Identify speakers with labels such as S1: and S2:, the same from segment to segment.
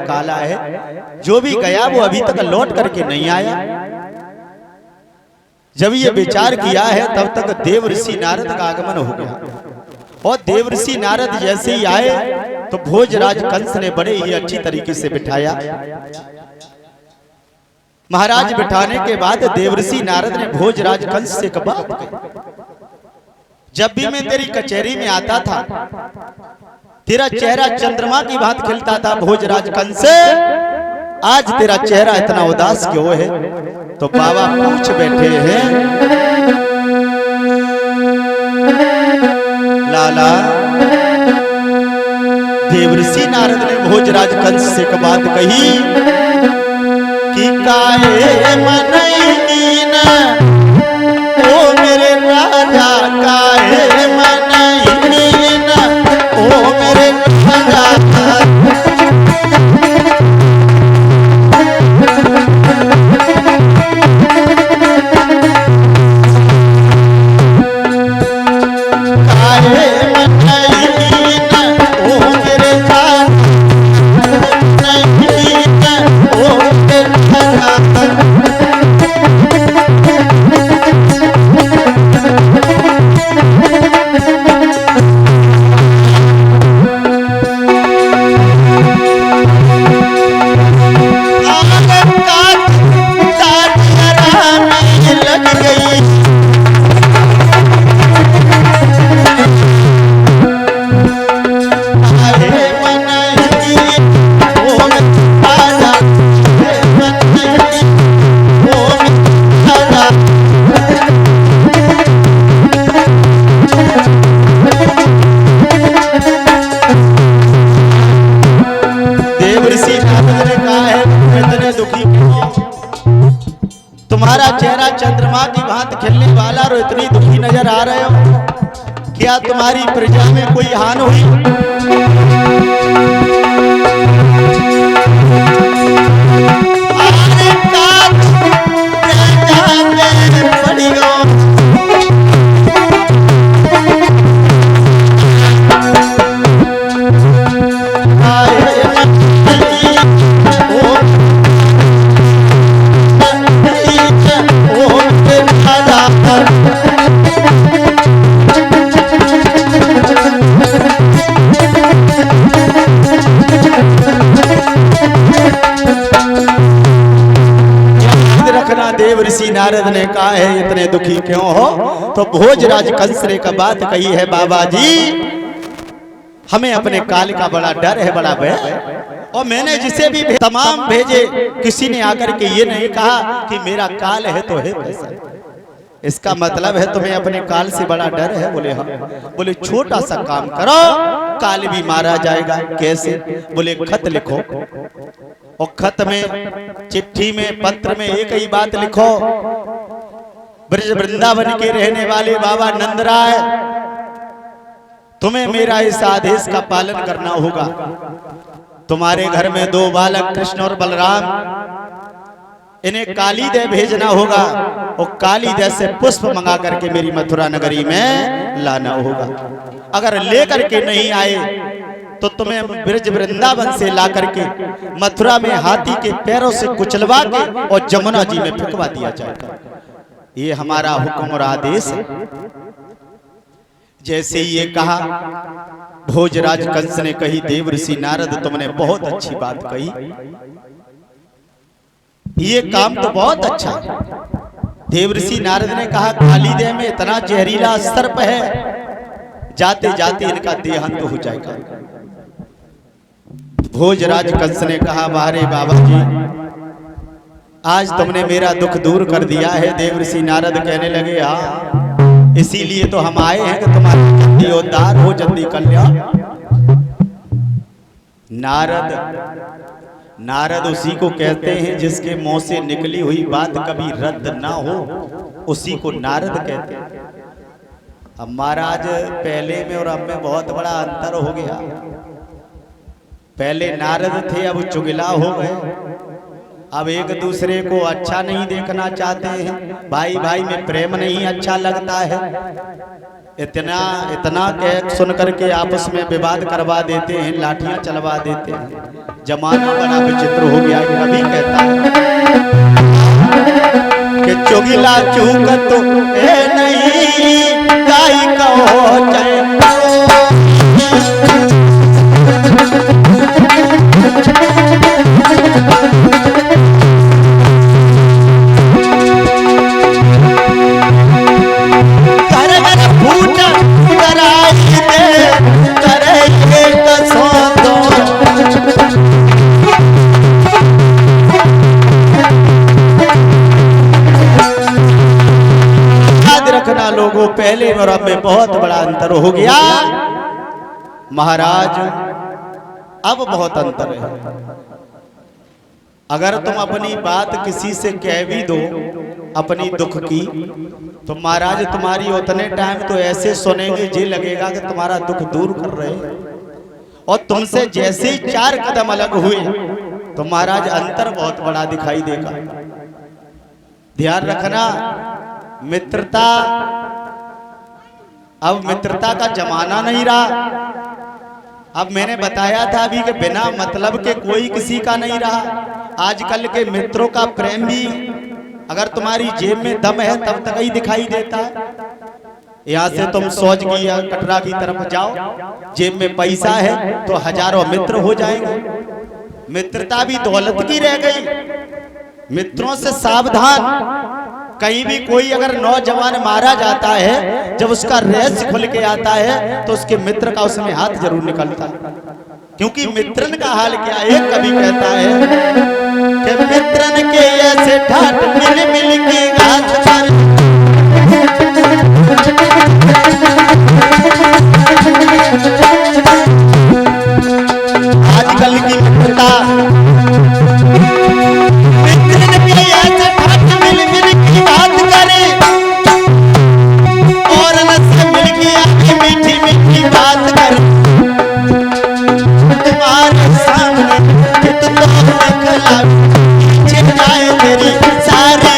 S1: काला है, जो भी गया वो अभी तक लौट करके नहीं आया। जब ये विचार किया है तब तक देव ऋषि नारद का आगमन हो गया। और देव ऋषि नारद जैसे ही आए तो भोजराज कंस ने बड़े ही अच्छी तरीके से बिठाया। महाराज बिठाने के बाद देवर्षि नारद ने भोजराज कंस से एक बात कही, जब भी मैं तेरी कचहरी में आता था तेरा चेहरा चंद्रमा की भांति खिलता था भोजराज कंस, आज तेरा चेहरा इतना उदास क्यों है? तो बाबा पूछ बैठे हैं, लाला देवर्षि नारद ने भोजराज कंस से एक बात कही कि काहे मनईन ओ मेरे राजा, काहे मनईन ओ मेरे राजा। तुम्हारा चेहरा चंद्रमा की भांति खिलने वाला और इतनी दुखी नजर आ रहे हो, क्या तुम्हारी प्रजा में कोई हानि हुई? देवर्षि नारद ने कहा है इतने दुखी क्यों हो? तो भोजराज कंस ने का बात कही है, बाबा जी हमें अपने काल का बड़ा डर है, बड़ा भय है। और मैंने जिसे भी तमाम भेजे किसी ने आकर के ये नहीं कहा कि मेरा काल है तो है कैसा। इसका मतलब है तुम्हें अपने काल से बड़ा डर है? बोले हाँ। बोले छोटा सा काम करो, काल भी मारा जाएगा। कैसे? बोले खत लिखो और खत में, चिट्ठी में, पत्र में एक ही बात लिखो, ब्रज वृंदावन के रहने वाले बाबा नंदराय तुम्हें मेरा इस आदेश का पालन करना होगा। तुम्हारे घर में दो बालक कृष्ण और बलराम, इन्हें कालीदय भेजना होगा और कालीदय से पुष्प मंगा करके मेरी मथुरा नगरी में लाना होगा। अगर लेकर के नहीं आए तो तुम्हें ब्रज वृंदावन से ला करके मथुरा में हाथी के पैरों से कुचलवा के और जमुना जी में फेंकवा दिया जाएगा। ये हमारा हुक्म और आदेश है। जैसे ये कहा भोजराज कंस ने कही, देवर्षि नारद तुमने बहुत अच्छी बात कही, ये काम तो बहुत अच्छा है। देवर्षि नारद ने कहा कालीदय में इतना जहरीला सर्प है, जाते जाते इनका देहांत हो जाएगा। भोजराज कंस ने कहा बारे बाबा जी आज तुमने मेरा दुख दूर कर दिया है। देवर्षि नारद कहने लगे हाँ, इसीलिए तो हम आए हैं कि तुम्हारी जल्दी उद्धार हो, जल्दी कल्याण। नारद उसी को कहते हैं जिसके मुंह से निकली हुई बात कभी रद्द ना हो, उसी को नारद कहते हैं। अब महाराज पहले में और अब में बहुत बड़ा अंतर हो गया। पहले नारद थे, अब चुगला हो गए। अब एक दूसरे को अच्छा नहीं देखना चाहते हैं, भाई भाई में प्रेम नहीं अच्छा लगता है। इतना कह सुन करके आपस में विवाद करवा देते हैं, लाठियां चलवा देते हैं। जमाना बड़ा विचित्र हो गया। कभी कहता है कि चुगिला चूकत ए नहीं गाई कहो चाहे लोगों पहले और अब में बहुत बड़ा अंतर हो गया महाराज। अब बहुत अंतर है। अगर तुम अपनी बात किसी से कह भी दो अपनी दुख की, तो महाराज तुम्हारी उतने टाइम तो ऐसे सुनेंगे जे लगेगा कि तुम्हारा दुख दूर कर रहे हैं। और तुमसे जैसे ही 4 कदम अलग हुए तो महाराज अंतर बहुत बड़ा दिखाई देगा। ध्यान रखना, मित्रता अब मित्रता का जमाना नहीं रहा। अब मैंने बताया था अभी कि बिना मतलब के कोई किसी का नहीं रहा। आजकल के मित्रों का प्रेम भी अगर तुम्हारी जेब में दम है तब तक ही दिखाई देता है। यहाँ से तुम सौजगी या कटरा की तरफ जाओ, जेब में पैसा है तो हजारों मित्र हो जाएंगे। मित्रता भी दौलत की रह गई। मित्रों से सावधान। कहीं भी कोई अगर नौजवान मारा जाता है, जब उसका रहस्य खुल के आता है तो उसके मित्र का उसमें हाथ जरूर निकलता है। क्योंकि मित्रन का हाल क्या है, कभी कहता है कि मित्रन के ऐसे ठाट मिल मिल के गाथ पर आजकल की मित्रता मित्रन के ऐसे ठाट मिल मिल की बात करे और रस मिल के आके मीठी मीठी बात करे। तुम्हारे सामने कितना खला चिढ़ाए तेरी सारी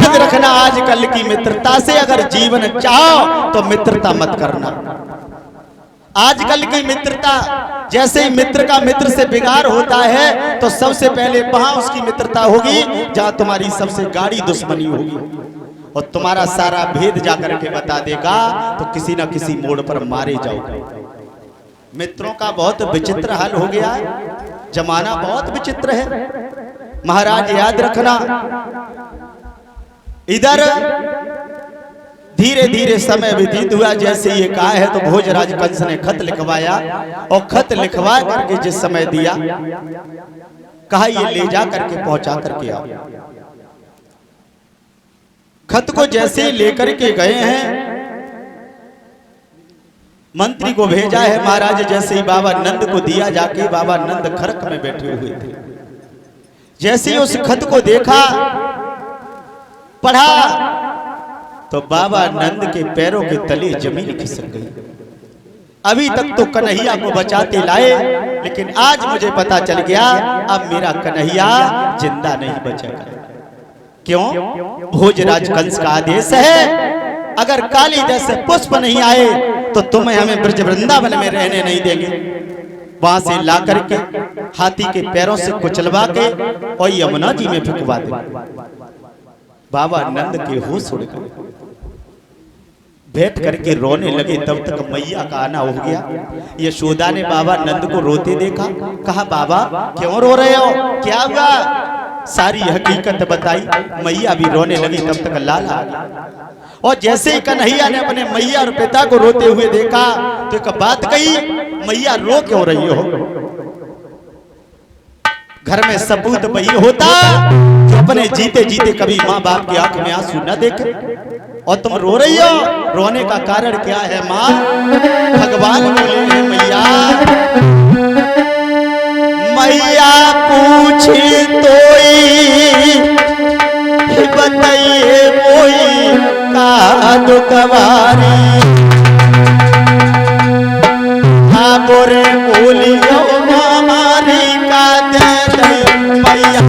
S1: याद रखना, आजकल की मित्रता से अगर जीवन चाहो तो मित्रता मत करना। आजकल की मित्रता, जैसे ही मित्र का मित्र से बिगाड़ होता है तो सबसे पहले वहां उसकी मित्रता होगी जहां तुम्हारी सबसे गाढ़ी दुश्मनी होगी और तुम्हारा सारा भेद जाकर के बता देगा तो किसी न किसी मोड़ पर मारे जाओगे। मित्रों का बहुत विचित्र हाल हो गया है। जमाना बहुत विचित्र है महाराज। याद रखना, इधर धीरे धीरे समय व्यतीत हुआ। जैसे ये कहा है तो भोजराज कंस ने खत लिखवाया और खत लिखवा करके जिस समय दिया, कहा ये ले जा करके पहुंचा करके आओ। खत को जैसे ही लेकर के गए हैं, मंत्री को भेजा है महाराज। जैसे ही बाबा नंद को दिया, जाके बाबा नंद खरक में बैठे हुए थे। जैसे ही उस खत को देखा, पढ़ा, तो बाबा नंद के पैरों के तले जमीन खिसक गई। अभी तक तो कन्हैया को बचाते लाए, लेकिन आज मुझे पता चल गया अब मेरा कन्हैया जिंदा नहीं बचेगा। क्यों? भोजराज कंस का आदेश है, अगर काली जैसे पुष्प नहीं आए तो तुम्हें हमें ब्रज वृंदावन में रहने नहीं देंगे। वहां से ला करके हाथी के पैरों से कुचलवा के और यमुना जी में फेंकवा दे। बाबा नंद के होश उड़ गए, बैठ करके रोने लगे। तब तक मैया का आना हो गया। यशोदा ने बाबा नंद को रोते देखा, कहा बाबा क्यों रो रहे हो, क्या हुआ? सारी हकीकत बताई। मैया भी रोने लगी। तब तक लाला आ गया और जैसे ही कन्हैया ने अपने मैया और पिता को रोते हुए देखा तो एक बात कही, मैया रो क्यों रही हो? घर में सबूत वही होता जो अपने जीते जीते कभी माँ बाप की आंख में आंसू न देखे, और तुम रो रही हो। रोने का कारण क्या है माँ? भगवान बोले हैं मैया, मैया पूछी तोई बताइए मोई का दुखवारी। हाँ बोरे बोलियो हमारी का दे दे मैया।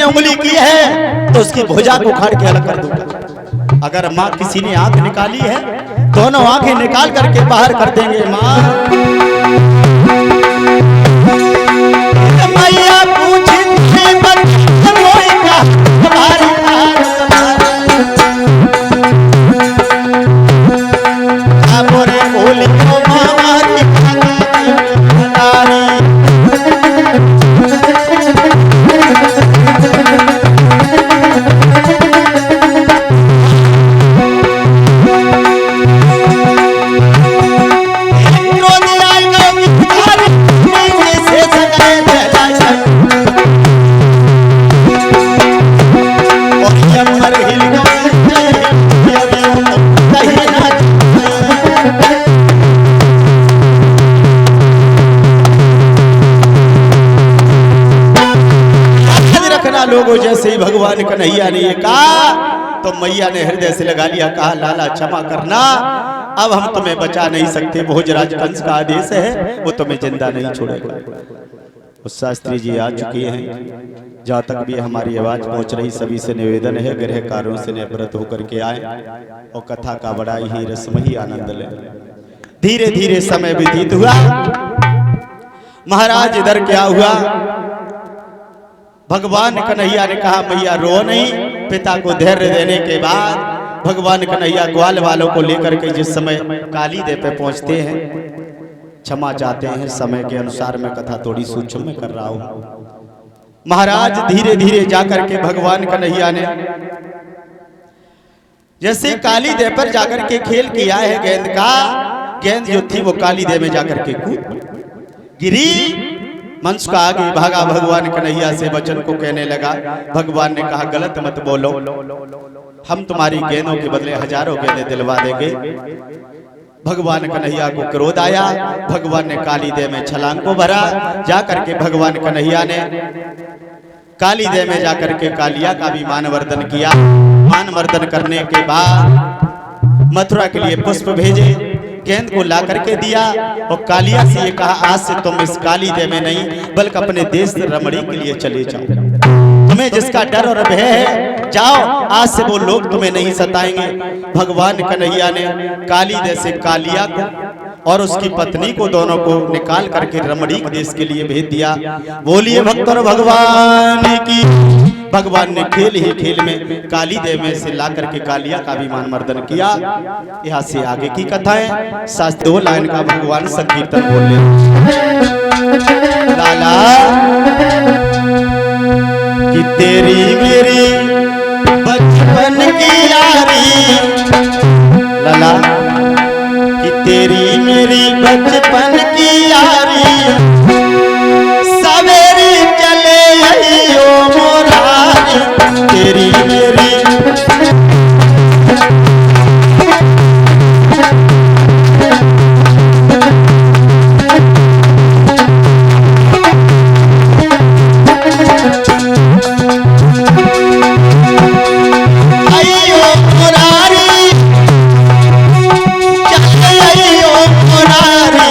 S1: ने उंगली की है तो उसकी भुजा को उखाड़ के अलग कर दूंगा। अगर माँ किसी ने आंख निकाली है, दोनों आंखें निकाल करके बाहर कर देंगे। माँ मैया पूछी लोगों, जैसे ही भगवान कन्हैया ने ये कहा तो मैया ने हृदय से लगा लिया, कहा लाला क्षमा करना, अब हम तुम्हें बचा नहीं सकते। भोजराज कंस का आदेश है, वो तुम्हें जिंदा नहीं छोड़ेगा। उस शास्त्री जी आ चुके हैं। जहाँ तक भी हमारी आवाज पहुंच रही, सभी से निवेदन है गृह कार्यों से निवृत्त होकर के आए और कथा का बड़ा ही रसमयी आनंद लें। धीरे धीरे समय व्यतीत हुआ। महाराज इधर क्या हुआ? भगवान कन्हैया ने कहा मैया रो नहीं। पिता को धैर्य देने के बाद भगवान कन्हैया ग्वाल वालों को लेकर के जिस समय काली देव पे पहुंचते हैं, क्षमा चाहते हैं, समय के अनुसार मैं कथा थोड़ी सूक्ष्म में कर रहा हूं। महाराज धीरे धीरे जाकर के भगवान कन्हैया ने जैसे काली देव पर जाकर के खेल किया है, गेंद का, गेंद जो थी वो काली देव में जाकर के कूद गिरी। मंच का आगे भागा, भगवान कन्हैया से वचन को कहने लगा। भगवान ने कहा गलत मत बोलो, हम तुम्हारी गेंदों के बदले हजारों गेंदें दिलवा देंगे। भगवान कन्हैया को क्रोध आया। भगवान ने काली देव में छलांग को भरा। जाकर के भगवान कन्हैया ने काली देव में जाकर के कालिया का भी मानवर्धन किया। मानवर्धन करने के बाद मथुरा के लिए पुष्प भेजे, गेंद को ला करके दिया और कालिया से ये कहा आज से तुम इस काली देव में नहीं बल्कि अपने देश रमणी के लिए चले जाओ। तुम्हें जिसका डर और भय है, जाओ, आज से वो लोग तुम्हें नहीं सताएंगे। भगवान कन्हैया ने काली देव से कालिया को और उसकी पत्नी को दोनों को निकाल करके रमणीक देश के लिए भेज दिया। बोलिए भक्तों भगवान की। भगवान ने खेल ही खेल में काली देव में से ला करके कालिया का भी मानवर्धन किया। यहाँ से आगे की कथा है। शास्त्र 2 लाइन का भगवान संकीर्तन बोले। लाला कि तेरी मेरी बचपन की यारी, लाला कि तेरी मेरी बचपन की यारी, सवेरी चले आइयो मोरारी, तेरी मेरी आइयो मोरारी, चले आइयो मोरारी,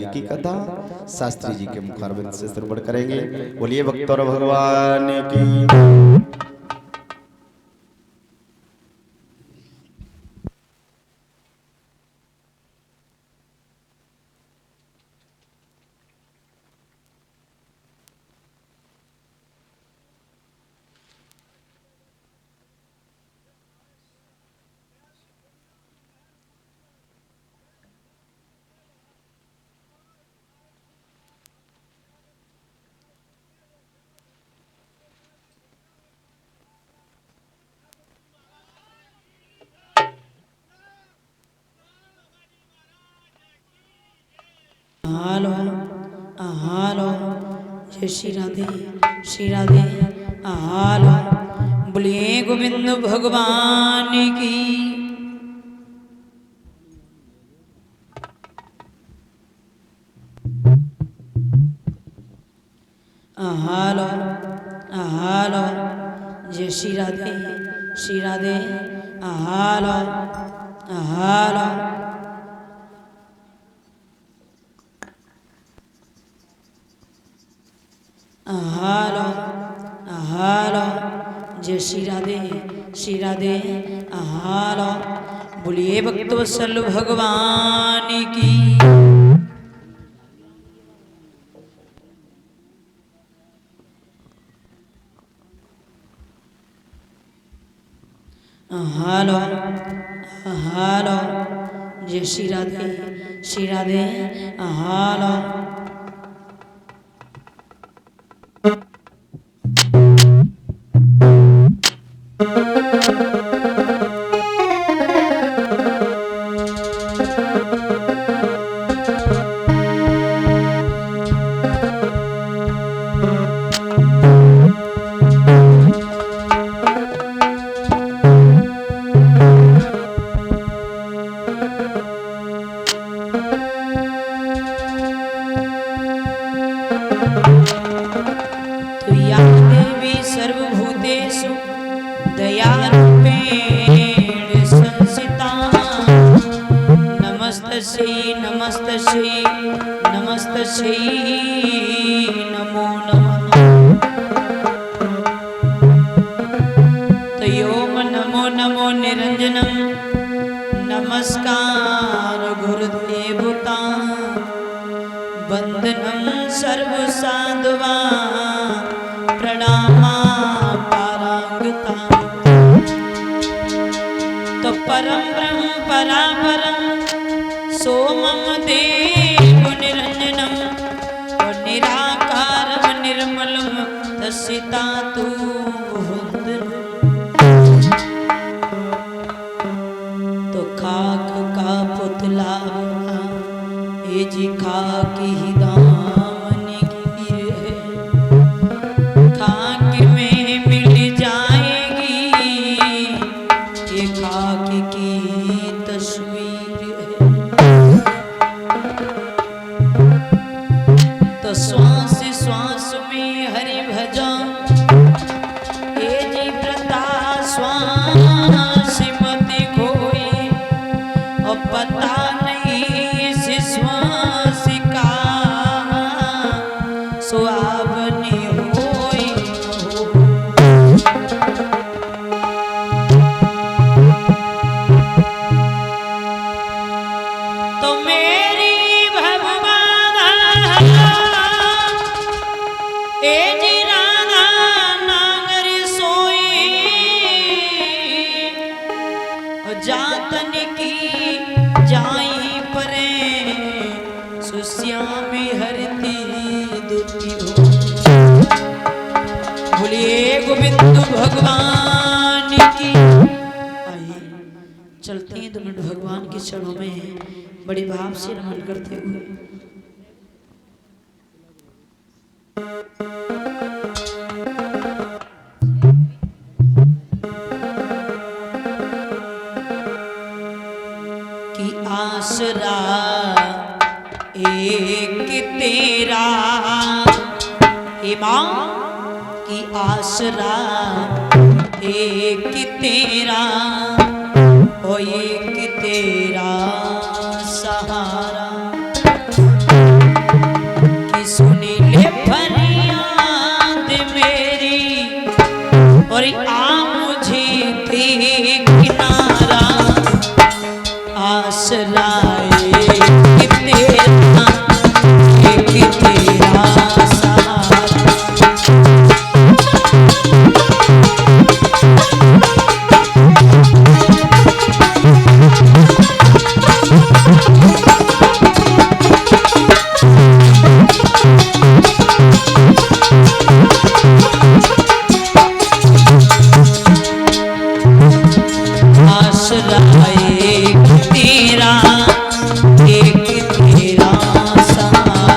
S1: की कथा शास्त्री जी के मुखारबिंद से श्रवण करेंगे। बोलिए भक्तों भगवान की।
S2: हालो हालो जय श्री राधे हालो बोलिए गोविंद भगवान की। हालो हालो जय श्री राधे हालो हालो हालो हालो जय श्री राधे हालो बोलिए भक्तवत्सल भगवान की। हालो हालो जय श्री राधे हालो सर्वभूतेषु दयारूपेण संस्थिता नमस्तस्यै नमस्तस्यै नमस्तस्यै नमो नमः। तयोम नमो नमो निरंजनम नमस्कार गुरुदेवता वंदनम सर्व साधुवा प्रणामा पारांगता। तो परम ब्रह्म परापरम सोमम देव निरंजनम और निराकारम निर्मलम तस्सिता तु तो खाक का पुतला ये जी खाकी ही दामन गिर है खाक में मिल जाएगी ये खाक की तस्वीर है। तो श्वास श्वास में हरि भजा ये जी प्रता श्वास मत खोई और पता नहीं इस श्वास का सुहावनी होई हो। तो मेरी भगवाना ए जी राधा नागर सोई जातन की जाई परे सुश्यामी हरती दुखी हो। बोलिए गोविंद भगवान की। आइए चलते हैं 2 मिनट भगवान के चरणों में बड़े भाव से नमन करते हुए। कि आसरा एक तेरा हे माँ की आसरा एक तेरा ओ एक तेरा सहारा सुनी ले फरियाद मेरी और आ मुझे दे किनारा आसराए तेरा सहारा।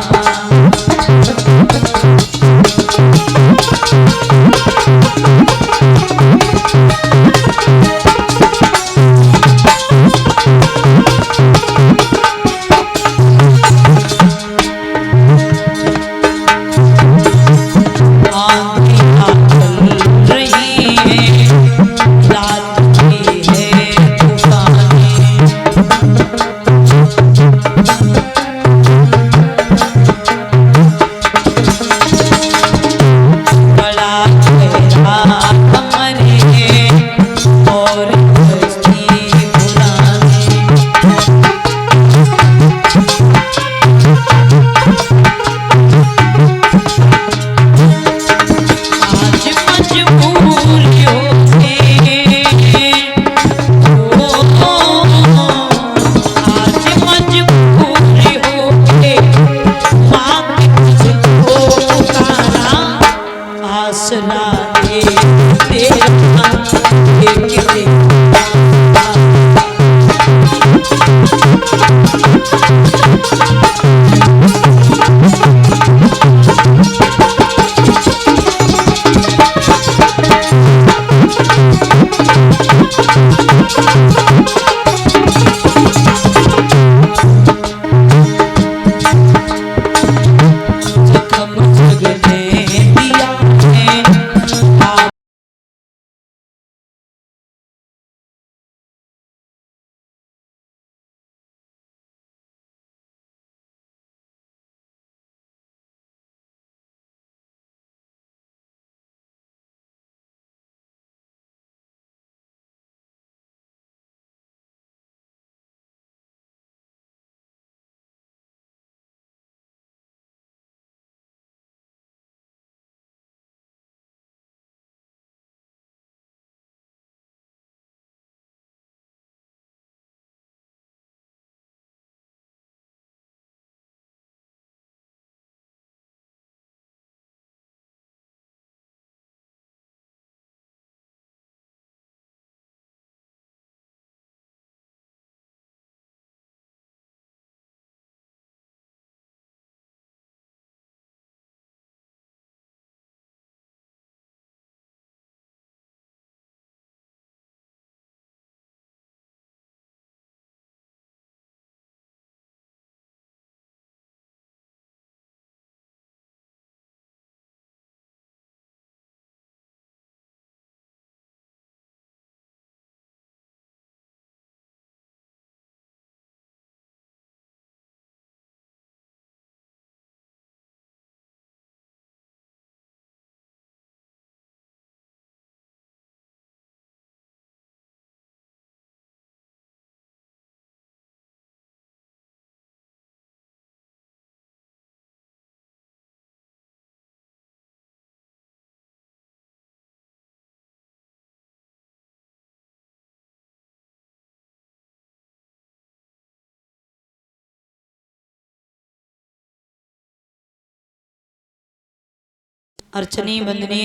S2: अर्चनीय वंदनीय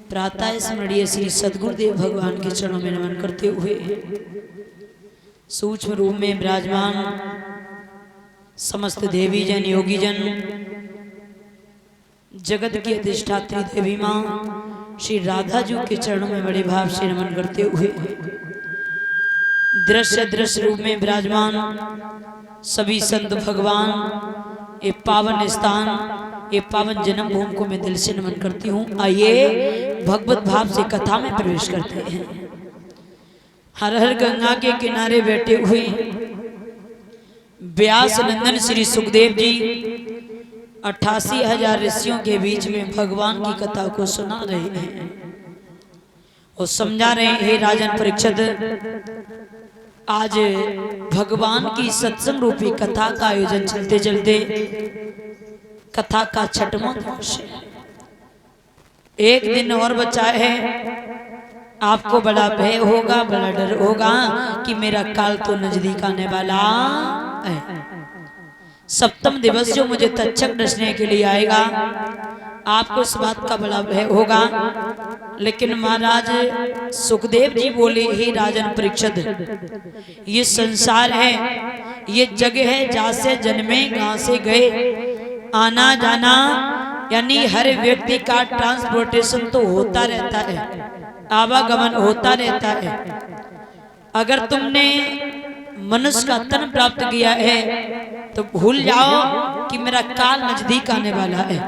S2: प्रातः स्मरणीय श्री सद्गुरुदेव भगवान के चरणों में नमन करते हुए सूक्ष्म रूप में विराजमान समस्त देवी जन योगी जन जगत की अधिष्ठात्री देवी माँ श्री राधा जी के चरणों में बड़े भाव से नमन करते हुए दृश्य दृश्य रूप में विराजमान सभी संत भगवान ये पावन स्थान ये पावन जन्म भूमि को मैं दिल से नमन करती हूँ। आइए भगवत भाव से कथा में प्रवेश करते हैं। हर हर गंगा के किनारे बैठे हुए व्यास नंदन श्री सुखदेव जी 88,000 ऋषियों के बीच में भगवान की कथा को सुना रहे हैं और समझा रहे हैं। हे राजन परीक्षित, आज भगवान की सत्संग रूपी कथा का आयोजन चलते चलते कथा का छठवां दिवस है। एक दिन और बचा है। आपको बड़ा भय होगा, बड़ा डर होगा कि मेरा काल तो नजदीक आने वाला है। सप्तम दिवस जो मुझे तक्षक डसने के लिए आएगा, आपको इस बात का बड़ा भय होगा। लेकिन महाराज सुखदेव जी बोले, हे राजन परीक्षित, ये संसार है, ये जगह है जहाँ से जन्मे कहाँ से गए, आना जाना यानी हर व्यक्ति का ट्रांसपोर्टेशन तो होता रहता है, आवागमन होता रहता है। अगर तुमने मनुष्य का तन प्राप्त किया है तो भूल जाओ कि मेरा काल नजदीक आने वाला है।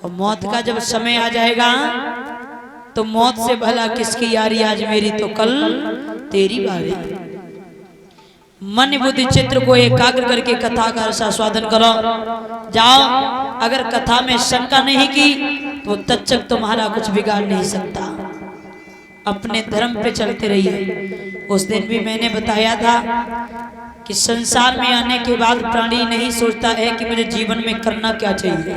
S2: और मौत का जब समय आ जाएगा तो मौत से भला किसकी यारी, आज मेरी तो कल तेरी बारी। मन बुद्धि चित्र को एकाग्र करके कथा का आस्वादन करो। जाओ, अगर कथा में शंका नहीं की तो तक्षक तुम्हारा कुछ बिगाड़ नहीं सकता। अपने धर्म पे चलते रहिए। उस दिन भी मैंने बताया था कि संसार में आने के बाद प्राणी नहीं सोचता है कि मुझे जीवन में करना क्या चाहिए।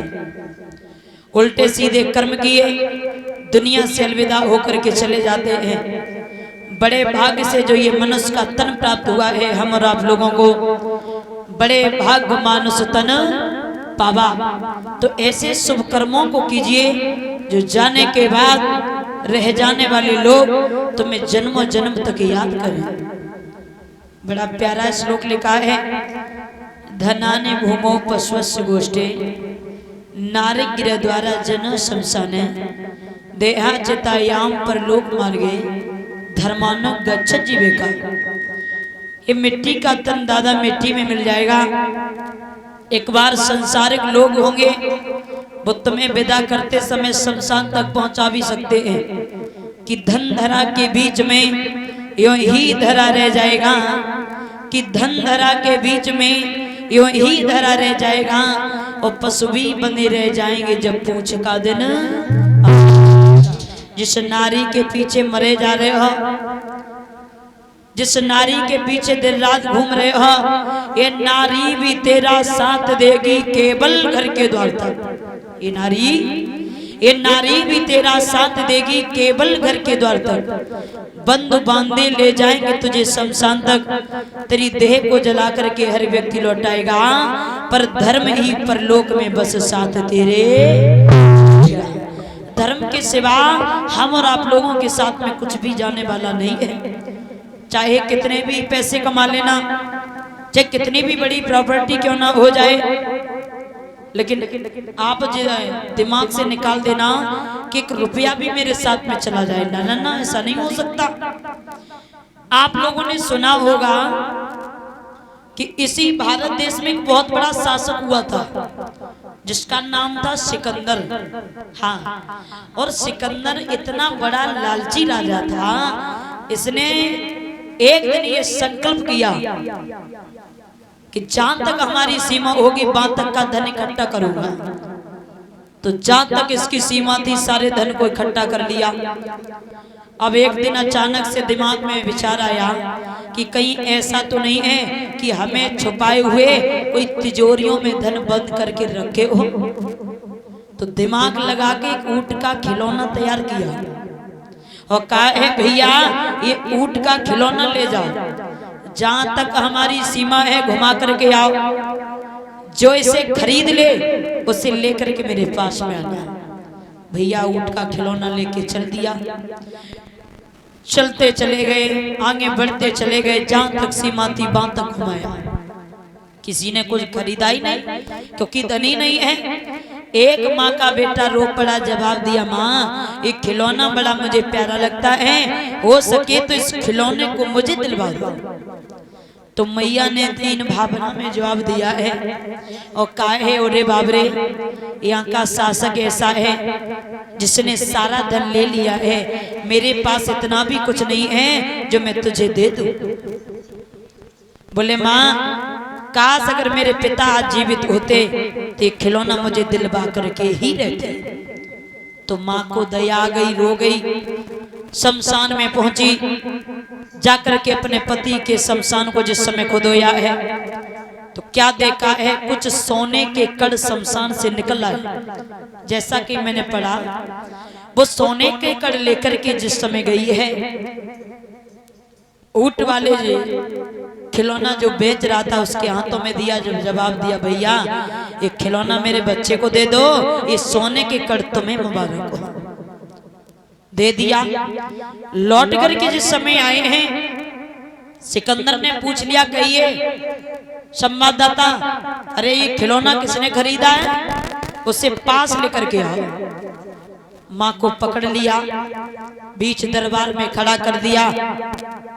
S2: उल्टे सीधे कर्म किए दुनिया से अलविदा होकर के चले जाते हैं। बड़े भाग्य से जो ये मनुष्य का तन प्राप्त हुआ है, हम और आप लोगों को बड़े भाग्य मानुष तन पावा। तो ऐसे शुभ कर्मों को कीजिए जो जाने के बाद रह जाने वाले लोग तुम्हें जन्मों जन्म तक याद करें। बड़ा प्यारा श्लोक लिखा है, धनाने भूमो पश्वस्य गोष्ठे नारिग्र द्वारा जन शमशाने देहाचितायाम पर लोक मार्गे धर्मानो गच्छ जीविका। ये मिट्टी का तन दादा मिट्टी में मिल जाएगा। एक बार संसारिक लोग होंगे, वो तुम्हें विदा करते समय शमशान तक पहुंचा भी सकते हैं कि धन धरा के बीच में यूं ही धरा रह जाएगा, कि धन धरा के बीच में यूं ही धरा रह जाएगा और पशु भी बने रह जाएंगे जब पूछ का दिन। जिस नारी के पीछे मरे जा रहे हो, जिस नारी के पीछे दिन रात घूम रहे हो, ये नारी भी तेरा साथ देगी केवल घर के द्वार तक। ये नारी भी तेरा साथ देगी केवल घर के द्वार तक। बंद बांधे ले जाएंगे तुझे शमशान तक। तेरी देह को जला करके हर व्यक्ति लौटाएगा, पर धर्म ही परलोक में बस साथ तेरे। धर्म के सिवा हम और आप लोगों के साथ में कुछ भी जाने वाला नहीं है। चाहे कितने भी पैसे कमा लेना, चाहे कितनी भी बड़ी प्रॉपर्टी क्यों ना हो जाए, लेकिन आप दिमाग से निकाल देना कि एक रुपया भी मेरे साथ में चला जाए, ना ना ना, ऐसा नहीं हो सकता। आप लोगों ने सुना होगा कि इसी भारत देश में एक बहुत बड़ा शासक हुआ था जिसका नाम था सिकंदर। हाँ, और सिकंदर इतना बड़ा लालची राजा था, इसने एक दिन ये संकल्प किया कि जहां तक हमारी सीमा होगी वहां तक का धन इकट्ठा करूंगा। तो जहां तक इसकी सीमा थी सारे धन को इकट्ठा कर लिया। अब एक दिन अचानक से दिमाग में विचार आया कि कहीं ऐसा तो नहीं है कि हमें छुपाए हुए कोई तिजोरियों में धन बंद करके रखे हो। तो दिमाग लगा के एक ऊंट का खिलौना तैयार किया और कहा है, भैया ये ऊंट का खिलौना ले जाओ, जहां तक हमारी सीमा है घुमा करके आओ, जो इसे खरीद ले उसे लेकर के मेरे पास में आना। भैया ऊंट का खिलौना लेके चल दिया। चलते चले गए, आगे बढ़ते चले गए, जहां तक सीमा थी वहां तक घुमाया। किसी ने कुछ खरीदा ही नहीं क्योंकि धनी नहीं है। एक माँ का बेटा रो पड़ा, जवाब दिया, माँ एक खिलौना बड़ा मुझे प्यारा लगता है, हो सके तो इस खिलौने को मुझे दिलवा दो। तो मैया ने 3 भावना में जवाब दिया है और कहा है, ओरे बाबरे, यहाँ का शासक ऐसा है जिसने सारा धन ले लिया है, मेरे पास इतना भी कुछ नहीं है जो मैं तुझे दे दूं। बोले, माँ काश अगर मेरे पिता आज जीवित होते तो खिलौना मुझे दिलवा करके ही रहते। तो माँ को दया आ गई, रो गई, शमशान में पहुंची, जाकर के अपने पति के शमशान को जिस समय खुदोया है तो क्या देखा है, कुछ सोने के कड़ शमशान से निकल आए। जैसा कि मैंने पढ़ा, वो सोने के कड़ लेकर के जिस समय गई है, ऊंट वाले खिलौना जो बेच रहा था उसके हाथों में दिया, जो जवाब दिया, भैया ये खिलौना मेरे बच्चे को दे दो, ये सोने के कड़ तुम्हें मुबारक हो। दे दिया। लौट करके जिस समय आए हैं, सिकंदर ने पूछ लिया, कहिए संवाददाता, अरे ये खिलौना किसने खरीदा है, उसे पास लेकर के आओ। माँ को पकड़ लिया, बीच दरबार में खड़ा कर दिया।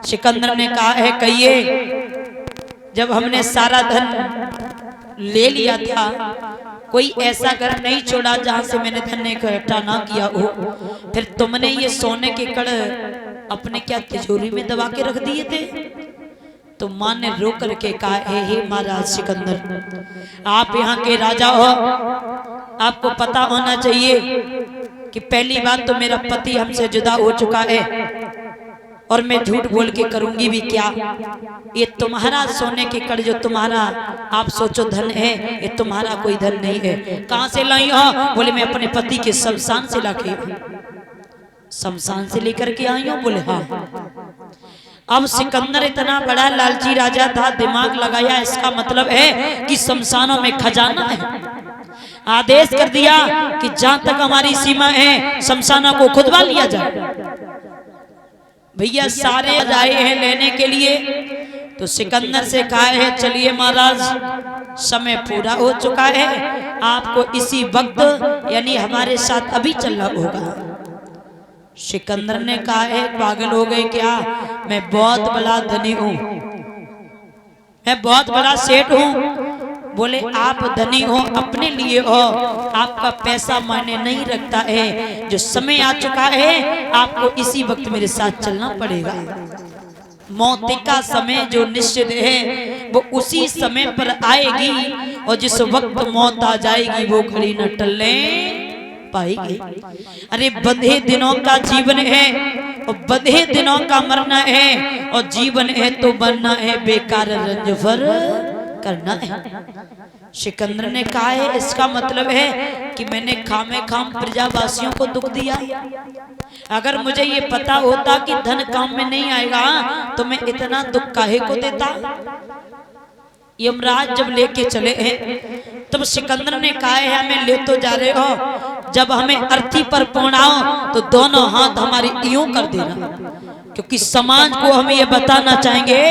S2: सिकंदर ने कहा है, कहिए जब हमने सारा धन ले लिया था, कोई ऐसा घर नहीं छोड़ा जहां से मैंने धन इकट्ठा ना किया हो, फिर तुमने ये सोने के कड़ अपने क्या तिजोरी में दबा के रख दिए थे? तो मां ने रो करके कहा है, हे महाराज सिकंदर, आप यहाँ के राजा हो, आपको पता होना चाहिए कि पहली बात तो मेरा पति हमसे जुदा हो चुका है और मैं झूठ बोल के करूंगी भी क्या। ये तुम्हारा सोने के कड़ जो तुम्हारा आप सोचो धन है, ये तुम्हारा कोई धन नहीं है। कहां से लाई हो? बोले मैं अपने पति के शमशान से लाके, शमशान से लेकर के आई हूं। बोले हाँ। अब सिकंदर इतना बड़ा लालची राजा था, दिमाग लगाया, इसका मतलब है कि शमशानों में खजाना है। आदेश कर दिया कि जहां तक हमारी सीमा है शमशानों को खुदवा लिया जाए। भैया सारे आए हैं लेने के लिए, तो सिकंदर से कहा है, चलिए महाराज समय पूरा हो चुका है, आपको इसी वक्त यानी हमारे साथ अभी चलना होगा। सिकंदर ने कहा है, पागल हो गए क्या, मैं बहुत बड़ा धनी हूं, मैं बहुत बड़ा सेठ हूं। बोले आप धनी हो अपने लिए हो, आपका पैसा मायने नहीं रखता है, जो समय आ चुका है आपको इसी वक्त मेरे साथ चलना पड़ेगा। मौत का समय जो निश्चित है वो उसी समय पर आएगी, और जिस वक्त मौत आ जाएगी वो घड़ी न टलने पाएगी। अरे बंधे दिनों का जीवन है और बंधे दिनों का मरना है, और जीवन है तो बनना है, बेकार रंज भर करना है। सिकंदर ने कहा है, इसका मतलब है कि मैंने खामे खाम प्रजावासियों को दुख दिया। अगर मुझे ये पता होता कि धन काम में नहीं आएगा तो मैं इतना दुख काहे को देता। यमराज जब लेके चले हैं तब सिकंदर ने कहा है, हमें ले तो जा रहे हो, जब हमें अर्थी पर पहुंचाओ तो दोनों हाथ हमारे यूं कर देना, क्योंकि समाज को हम ये बताना चाहेंगे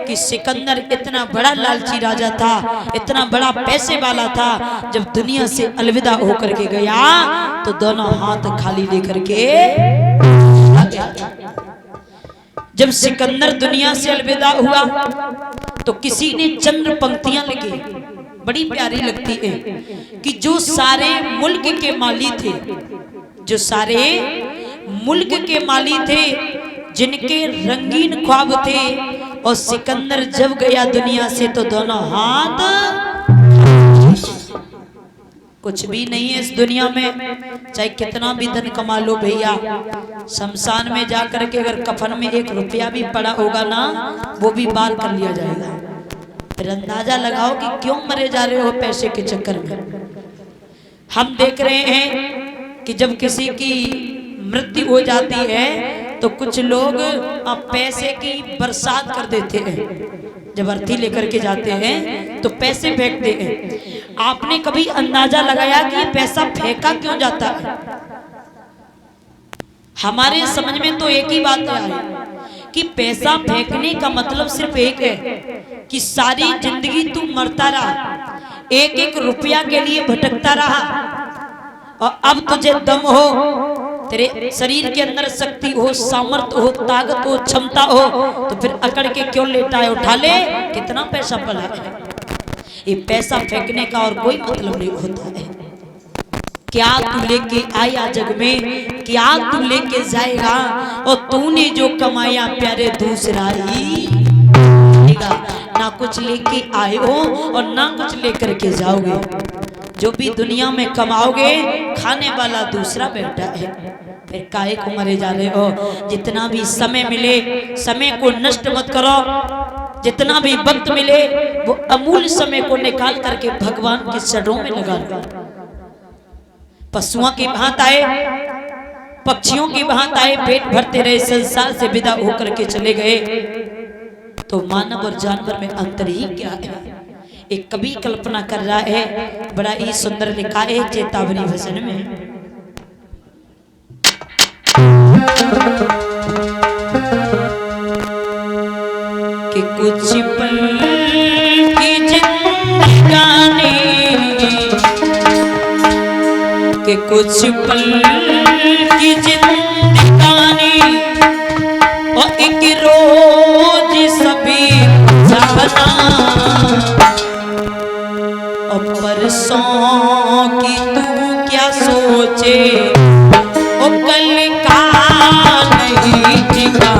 S2: कि सिकंदर इतना बड़ा लालची राजा था, इतना बड़ा पैसे वाला था, जब दुनिया से अलविदा होकर के गया तो दोनों हाथ खाली लेकर के आ गया। जब सिकंदर दुनिया से अलविदा हुआ तो किसी ने चंद्र पंक्तियां लिखी, बड़ी प्यारी लगती है, कि जो सारे मुल्क के माली थे, जो सारे मुल्क के माली थे, जिनके रंगीन ख्वाब थे, और सिकंदर जब गया दुनिया से तो दोनों हाथ, कुछ भी नहीं है इस दुनिया में, चाहे कितना भी धन कमा लो भैया, शमशान में जाकर के अगर कफन में 1 रुपया भी पड़ा होगा ना, वो भी बार कर लिया जाएगा। फिर अंदाजा लगाओ कि क्यों मरे जा रहे हो पैसे के चक्कर में। हम देख रहे हैं कि जब किसी की मृत्यु हो जाती है तो कुछ लोग पैसे की बरसात कर देते हैं। जब अर्थी लेकर के जाते हैं तो पैसे फेंकते हैं। आपने कभी अंदाजा लगाया कि पैसा फेंका क्यों जाता है? हमारे समझ में तो एक ही बात आई कि पैसा फेंकने का मतलब सिर्फ एक है कि सारी जिंदगी तू मरता रहा, 1-1 रुपया के लिए भटकता रहा, और अब तुझे दम हो, तेरे शरीर के अंदर शक्ति हो, सामर्थ्य हो, ताकत हो, क्षमता हो, तो फिर अकड़ के क्यों लेटा है? उठा ले, कितना पैसा पड़ा है। ये पैसा फेंकने का और कोई मतलब नहीं होता है। क्या तू लेके आया जग में, क्या तू लेके जाएगा, और तूने जो कमाया प्यारे दूसरा ही देगा। ना कुछ लेके आए हो और ना कुछ लेकर के जाओगे। जो भी दुनिया में कमाओगे खाने वाला दूसरा बैठा है, फिर काहे को मरे जा रहे हो। जितना भी समय मिले समय को नष्ट मत करो, जितना भी वक्त मिले वो अमूल्य समय को निकाल करके भगवान के चरणों में लगा दो। पशुओं की भांत आए, पक्षियों की भांत आए, पेट भरते रहे, संसार से विदा होकर के चले गए, तो मानव और जानवर में अंतर ही क्या है। एक कवि कल्पना कर रहा है, बड़ा ही सुंदर लिखा है चेतावनी भजन में। कि कुछ पल की जिंदगानी, कि कुछ पल की जिंदगानी और एक रोज सभी जाना, और परसों की तू क्या सोचे और कल का नहीं ठिकाना।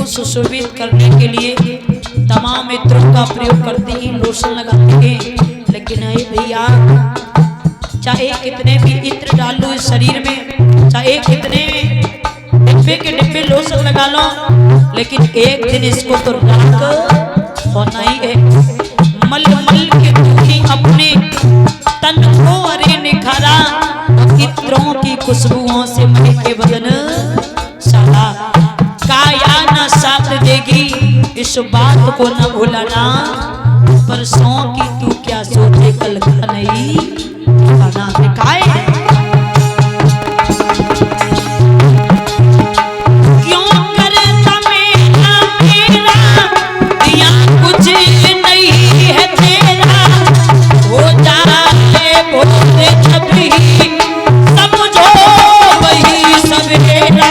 S2: सुशोभित करने के लिए तमाम इत्रों का प्रयोग करते हैं, लोशन लगाते हैं। लेकिन अरे भैया, चाहे कितने भी इत्र डाल लो इस शरीर में, चाहे कितने डिब्बे के डिब्बे लोशन लगा लो, लेकिन एक दिन इसको तो राख होना ही है। मल मल के दुखी अपने तन को अरे निखारा, इत्रों की खुशबुओं से महके बदन सारा। काया न साथ देगी इस बात को न भूलना, परसों की तू क्या सोचे कल का नहीं खाना। दिखाए क्यों करता मेरा मेरा या कुछ नहीं है तेरा, हो जाए बोले छबी समझो वही सवेरा।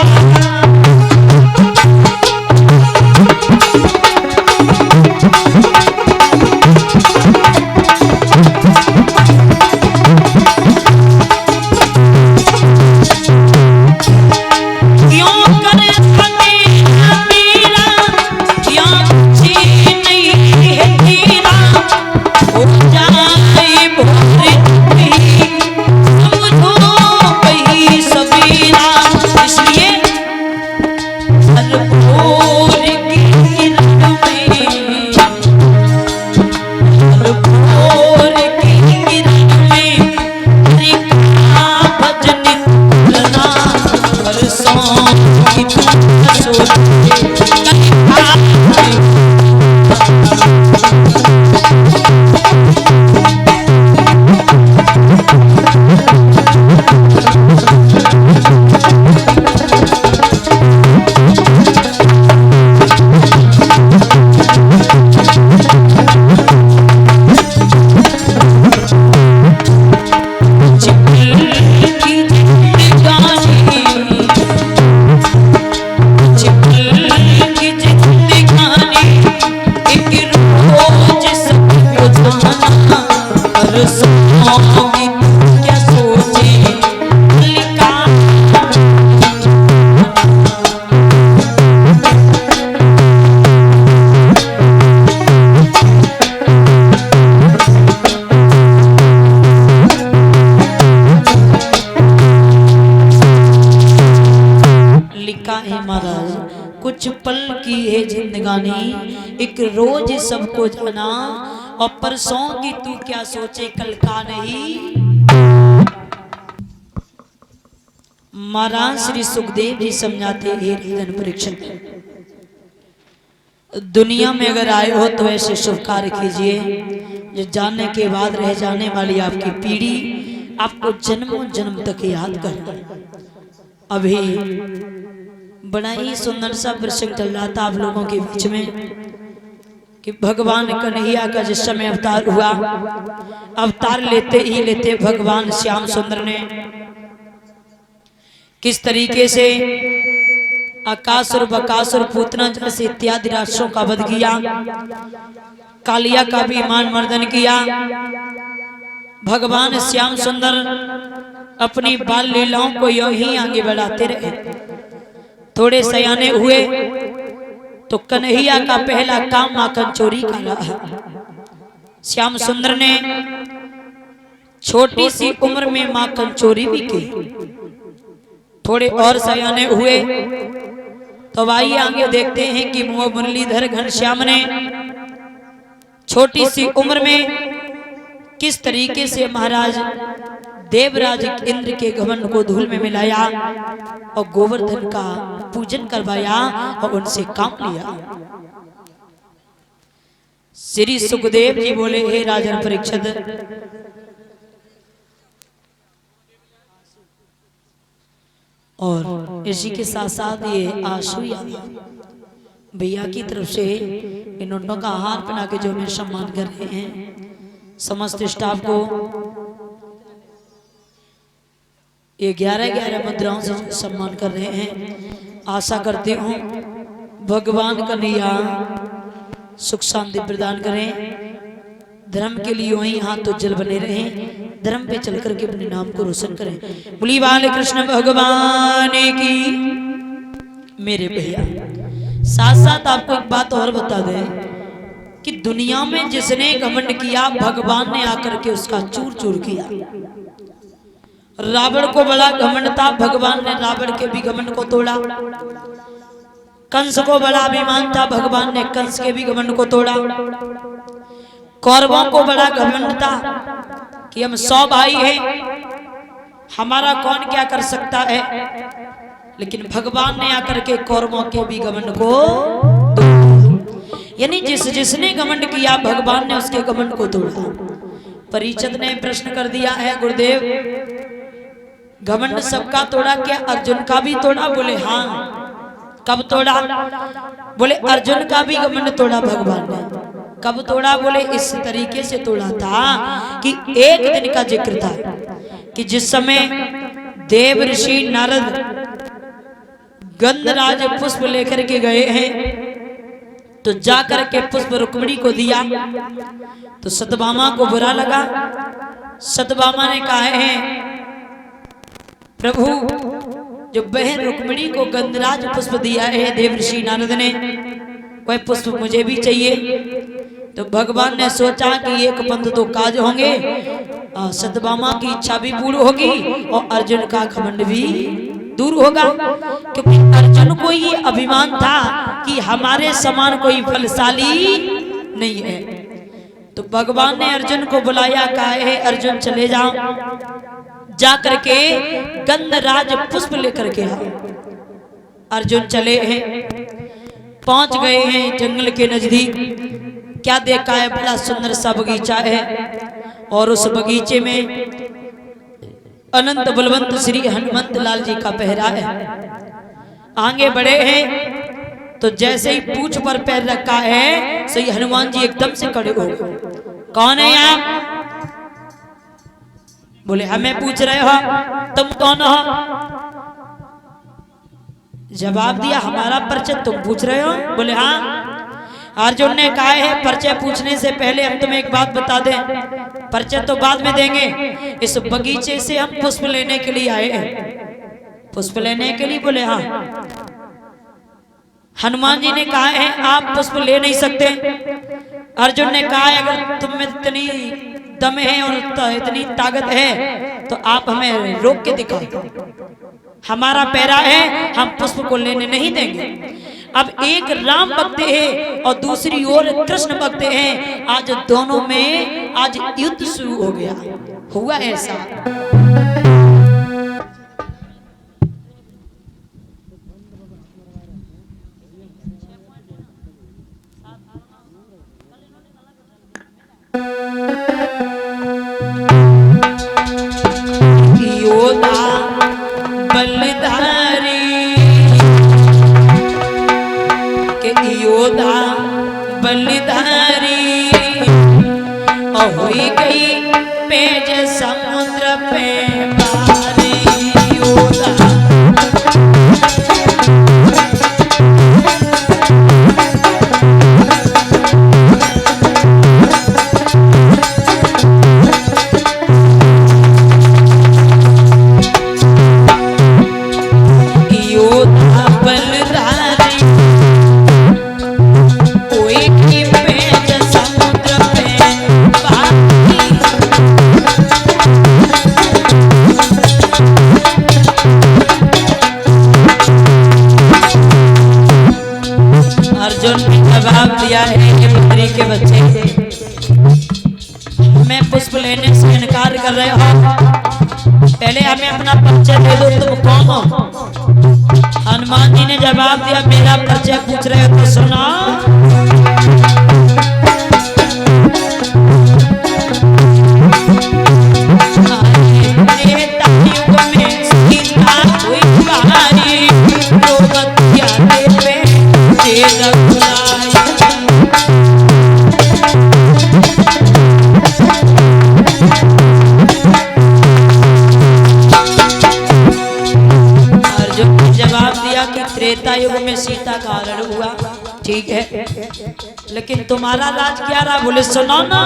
S2: बानी, एक रोज सबको जाना और परसों की तू क्या सोचे कल का नहीं। महाराज श्री सुखदेव जी समझाते हैं राजन परीक्षित, दुनिया में अगर आए हो तो ऐसे शुभ कार्य कीजिए जो जानने के बाद रह जाने वाली आपकी पीढ़ी आपको जन्मों जन्म तक याद करे। अभी बड़ा ही सुंदर सा प्रसंग चल रहा था आप लोगों के बीच में कि भगवान कन्हैया का जिस समय अवतार हुआ, अवतार लेते ही लेते भगवान श्याम सुंदर ने किस तरीके से अकासुर बकासुर पूतना जैसे इत्यादि राक्षसों का वध किया, कालिया का भी मान मर्दन किया। भगवान श्याम सुंदर अपनी बाल लीलाओं को यूं ही आगे बढ़ाते रहे। थोड़े सयाने हुए तो कन्हैया का पहला काम माखन चोरी का रहा। श्याम सुंदर ने छोटी सी उम्र में माखन चोरी भी की। थोड़े और सयाने हुए तो आइए आगे देखते हैं कि मुँह मुरलीधर घनश्याम ने छोटी सी उम्र में किस तरीके से महाराज देवराज इंद्र के घमंड को धूल में मिलाया और गोवर्धन का पूजन करवाया और उनसे काम लिया। श्री सुखदेव जी बोले, हे राजन परीक्षित, और इसी के साथ साथ ये आंसू भैया की तरफ से इन उन्नों का हार पहना के जो मैं सम्मान कर रहे हैं, समस्त स्टाफ को ये 11-11 मुद्राओं से सम्मान कर रहे हैं। आशा करती हूँ भगवान कन्हैया सुख शांति प्रदान करें, धर्म के लिए वही हाथ तो जल बने रहें, धर्म पे चल करके अपने नाम को रोशन करें। बोली बाल कृष्ण भगवान की। मेरे भैया साथ साथ आपको एक बात और बता दें कि दुनिया में जिसने घमंड किया भगवान ने आकर के उसका चूर चूर किया। रावण को बड़ा घमंड था, भगवान ने रावण के भी घमंड को तोड़ा। कंस को बड़ा अभिमान था, भगवान ने कंस के भी घमंड को तोड़ा। कौरवों को बड़ा घमंड था कि हम 100 भाई हैं, हमारा कौन क्या कर सकता है, लेकिन भगवान ने आकर के कौरवों के भी घमंड को, यानी जिसने घमंड किया भगवान ने उसके घमंड को तोड़ा। परीक्षित ने प्रश्न कर दिया है, गुरुदेव घमंड सबका तोड़ा, क्या अर्जुन का भी तोड़ा? बोले हाँ। कब तोड़ा? बोले अर्जुन का भी घमंड तोड़ा भगवान ने। कब तोड़ा? बोले इस तरीके से तोड़ा था कि एक दिन का जिक्र था कि जिस समय देव ऋषि नारद गंधराज पुष्प लेकर के गए हैं तो जाकर के पुष्प रुक्मिणी को दिया तो सत्यभामा को बुरा लगा। सत्यभामा ने कहा है, प्रभु जो बहन रुक्मिणी को गंधराज पुष्प दिया है देव ऋषि नारद ने, वह पुष्प मुझे भी चाहिए। तो भगवान ने सोचा कि एक पंथ तो काज होंगे, सत्यभामा की इच्छा भी पूर्ण होगी और अर्जुन का घमंड भी दूर होगा, क्योंकि अर्जुन को ये अभिमान था कि हमारे समान कोई बलशाली नहीं है। तो भगवान ने अर्जुन को बुलाया, कहा है अर्जुन चले जाओ, जा करके गंधराज पुष्प लेकर के आओ। अर्जुन चले हैं, पहुंच गए हैं जंगल के नजदीक। क्या देखा है? बड़ा सुंदर सा बगीचा है और उस बगीचे में अनंत बलवंत श्री हनुमंत लाल जी का पहरा है। आगे बढ़े हैं तो जैसे ही पूंछ पर पैर रखा है सही हनुमान जी एकदम से खड़े हो गए। कौन है आप? बोले हमें पूछ रहे हो, तुम कौन हो? जवाब दिया, हमारा परिचय तुम पूछ रहे हो? बोले हाँ। अर्जुन ने कहा है परिचय पूछने से पहले हम तुम्हें एक बात बता दें, परिचय तो बाद में देंगे, इस बगीचे से हम पुष्प लेने के लिए आए हैं। पुष्प लेने के लिए? बोले हाँ। हनुमान जी ने कहा है आप पुष्प ले नहीं सकते। अर्जुन ने कहा है अगर तुम में इतनी दम है और इतनी ताकत है तो आप हमें रोक के दिखाओ, हमारा पैरा है, हम पुष्प को लेने नहीं देंगे। अब एक राम भक्त है और दूसरी ओर कृष्ण भक्त है। आज दोनों में आज युद्ध शुरू हो गया। हुआ ऐसा, योद्धा बलिधारी के योद्धा बलिधारी हुई गई पेज समुद्र पे पारी। योद्धा दिया है कि पुत्री के बच्चे मैं पुष्प लेने से इनकार कर रहे हो। पहले हमें अपना परिचय दे दो, तुम कौन हो? हनुमान जी ने जवाब दिया, मेरा परिचय पूछ रहे हो तो सुना। त्रेता युग में सीता का हरण हुआ, ठीक है, लेकिन तुम्हारा राज क्या रहा? बोले सुनो ना।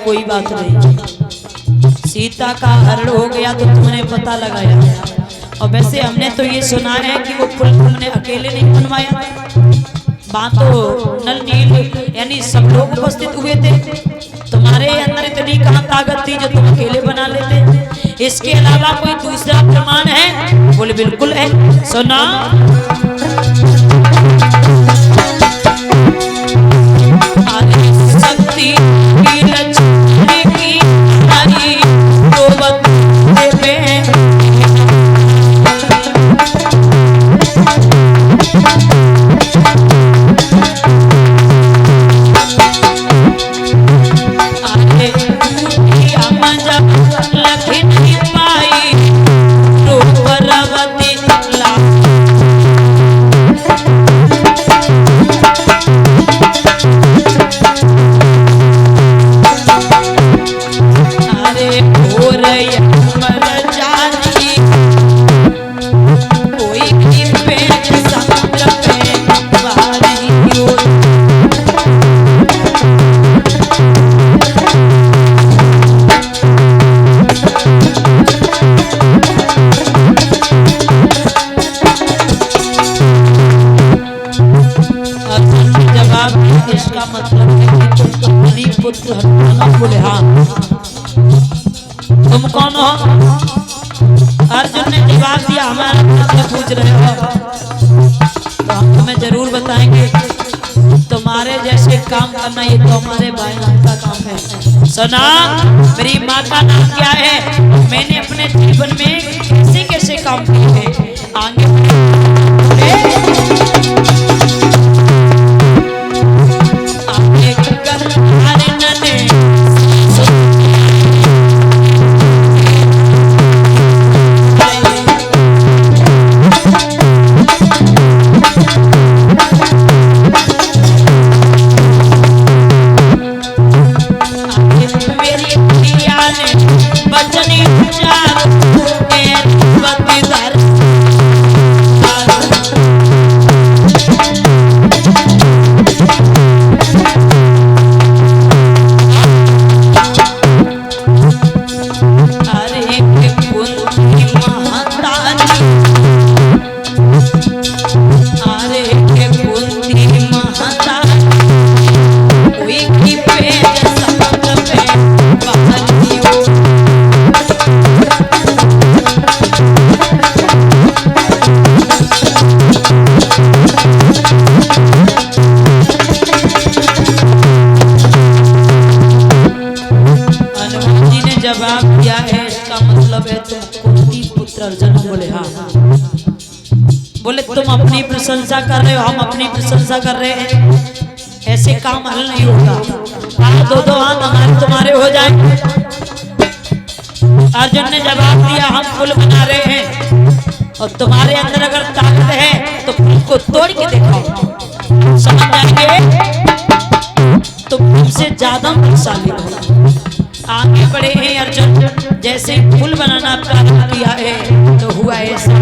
S2: कोई बात नहीं, सीता का हरण हो गया तो तुमने पता लगाया। और वैसे हमने तो ये सुना है कि वो पुल तुमने अकेले नहीं बनवाया, बात तो नल नील यानी सब लोग उपस्थित हुए थे। तुम्हारे अंदर इतनी कहाँ ताकत थी जो तुम अकेले बना लेते? इसके अलावा कोई दूसरा प्रमाण है? बोले बिल्कुल है, सुना। शक्ति इसका मतलब है कि तुम अपनी पुत्र हनुमान। बोले हाँ। तुम कौन हो? अर्जुन ने जवाब दिया, हमारा पुत्र पूछ रहे हो तो हम तुम्हें जरूर बताएंगे। तुम्हारे जैसे काम करना ये तो हमारे भाई का काम है। सुना, मेरी माँ का नाम क्या है? मैंने अपने जीवन में कैसे कैसे काम किए हैं आगे तुम अपनी प्रशंसा कर रहे हो, हम अपनी प्रशंसा कर रहे हैं, ऐसे काम हल नहीं होगा। आप दो दो हाथ हमारे तुम्हारे हो जाए। अर्जुन ने जवाब दिया, हम पुल बना रहे हैं और तुम्हारे अंदर अगर ताकत है तो पुल को तोड़ के दिखाओ, समझ जाएंगे तो हमसे ज्यादा बलशाली हो। आगे बढ़े हैं अर्जुन, जैसे ही पुल बनाना प्रारंभ किया है तो हुआ ऐसा।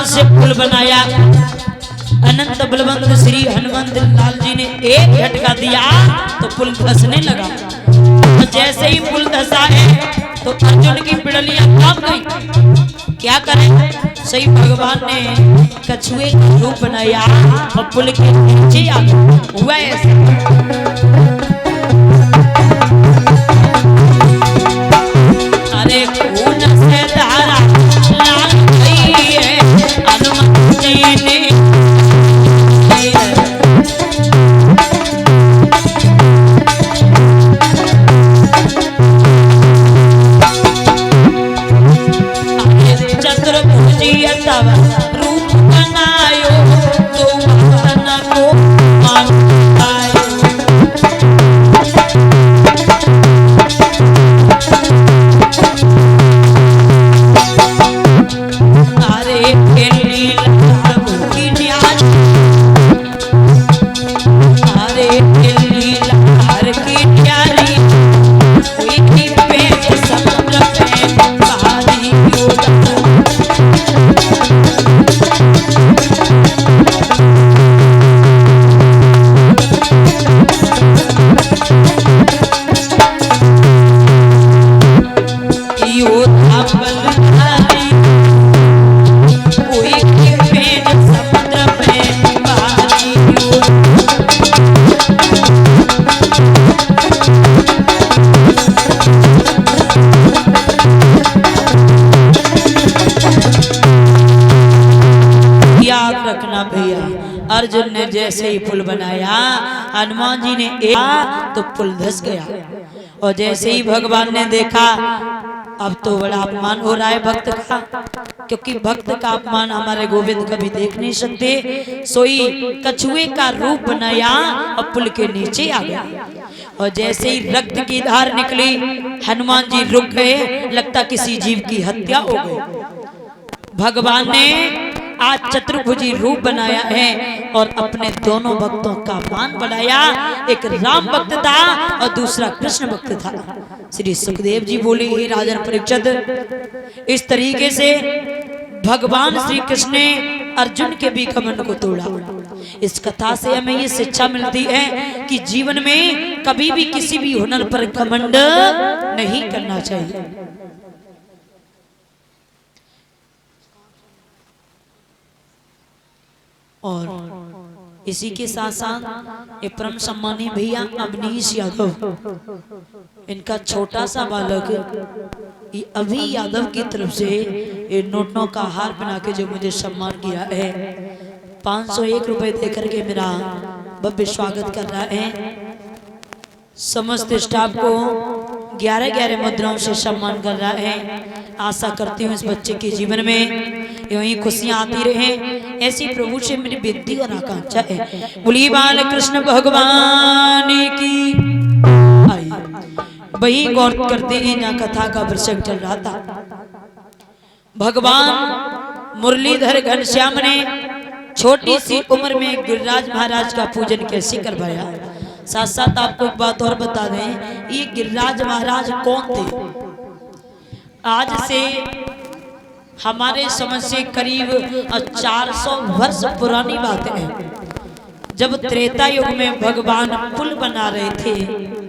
S2: से पुल बनाया, अनंत बलवंत श्री हनुमंत लाल जी ने एक झटका दिया तो पुल धंसने लगा। तो जैसे ही पुल धंसा है तो अर्जुन की पिड़लियां कांप गई। क्या करें, सही भगवान ने कछुए का रूप बनाया और पुल के नीचे आ गया। हुआ ऐसा, अरे खून से धारा लाल गई है हनुमान जी ने। चतुर्भुजी तब रूप बनायो तो भक्तन को मान पायो। रखना भैया, अर्जुन ने जैसे ही पुल बनाया हनुमान जी ने एक तो पुल धस गया। और जैसे ही भगवान ने देखा अब तो बड़ा अपमान हो रहा है भक्त का, क्योंकि भक्त का अपमान हमारे गोविंद कभी देख नहीं सकते। सोई कछुए का रूप बनाया और पुल के नीचे आ गया। और जैसे ही रक्त की धार निकली हनुमान जी रुक गए, लगता किसी जीव की हत्या हो गई। भगवान ने आज चतुर्भुजी रूप बनाया है और अपने दोनों भक्तों का मान बढ़ाया। एक राम भक्त था और दूसरा कृष्ण भक्त था। श्री सुखदेव जी बोले, हे राजन परीक्षित, इस तरीके से भगवान श्री कृष्ण ने अर्जुन के भी घमंड को तोड़ा। इस कथा से हमें ये शिक्षा मिलती है कि जीवन में कभी भी किसी भी हुनर पर घमंड नहीं करना चाहिए। और इसी के साथ साथ ये परम सम्मानीय भैया अवनीश यादव, इनका छोटा सा बालक ये अभी यादव की तरफ से ये नोटों का हार बना के जो मुझे सम्मान किया है, 501 रुपए देकर के मेरा भव्य स्वागत कर रहा है। समस्त स्टाफ को 11-11 मुद्राओं से सम्मान कर रहा है। आशा करती हूँ इस बच्चे के जीवन में यूं ही खुशियां आती रहे। ऐसी प्रभु से मेरी विनती और आकांक्षा है। बोलिए बाल कृष्ण भगवान की। वही गौर करते हैं ना, कथा का प्रसंग चल रहा था। भगवान मुरलीधर घनश्याम ने छोटी सी उम्र में गिरिराज महाराज का पूजन कैसे करवाया। साथ साथ आपको एक बात और बता दें, ये गिरिराज महाराज कौन थे। आज से हमारे समझ से करीब 400 वर्ष पुरानी बात है। जब त्रेता युग में भगवान पुल बना रहे थे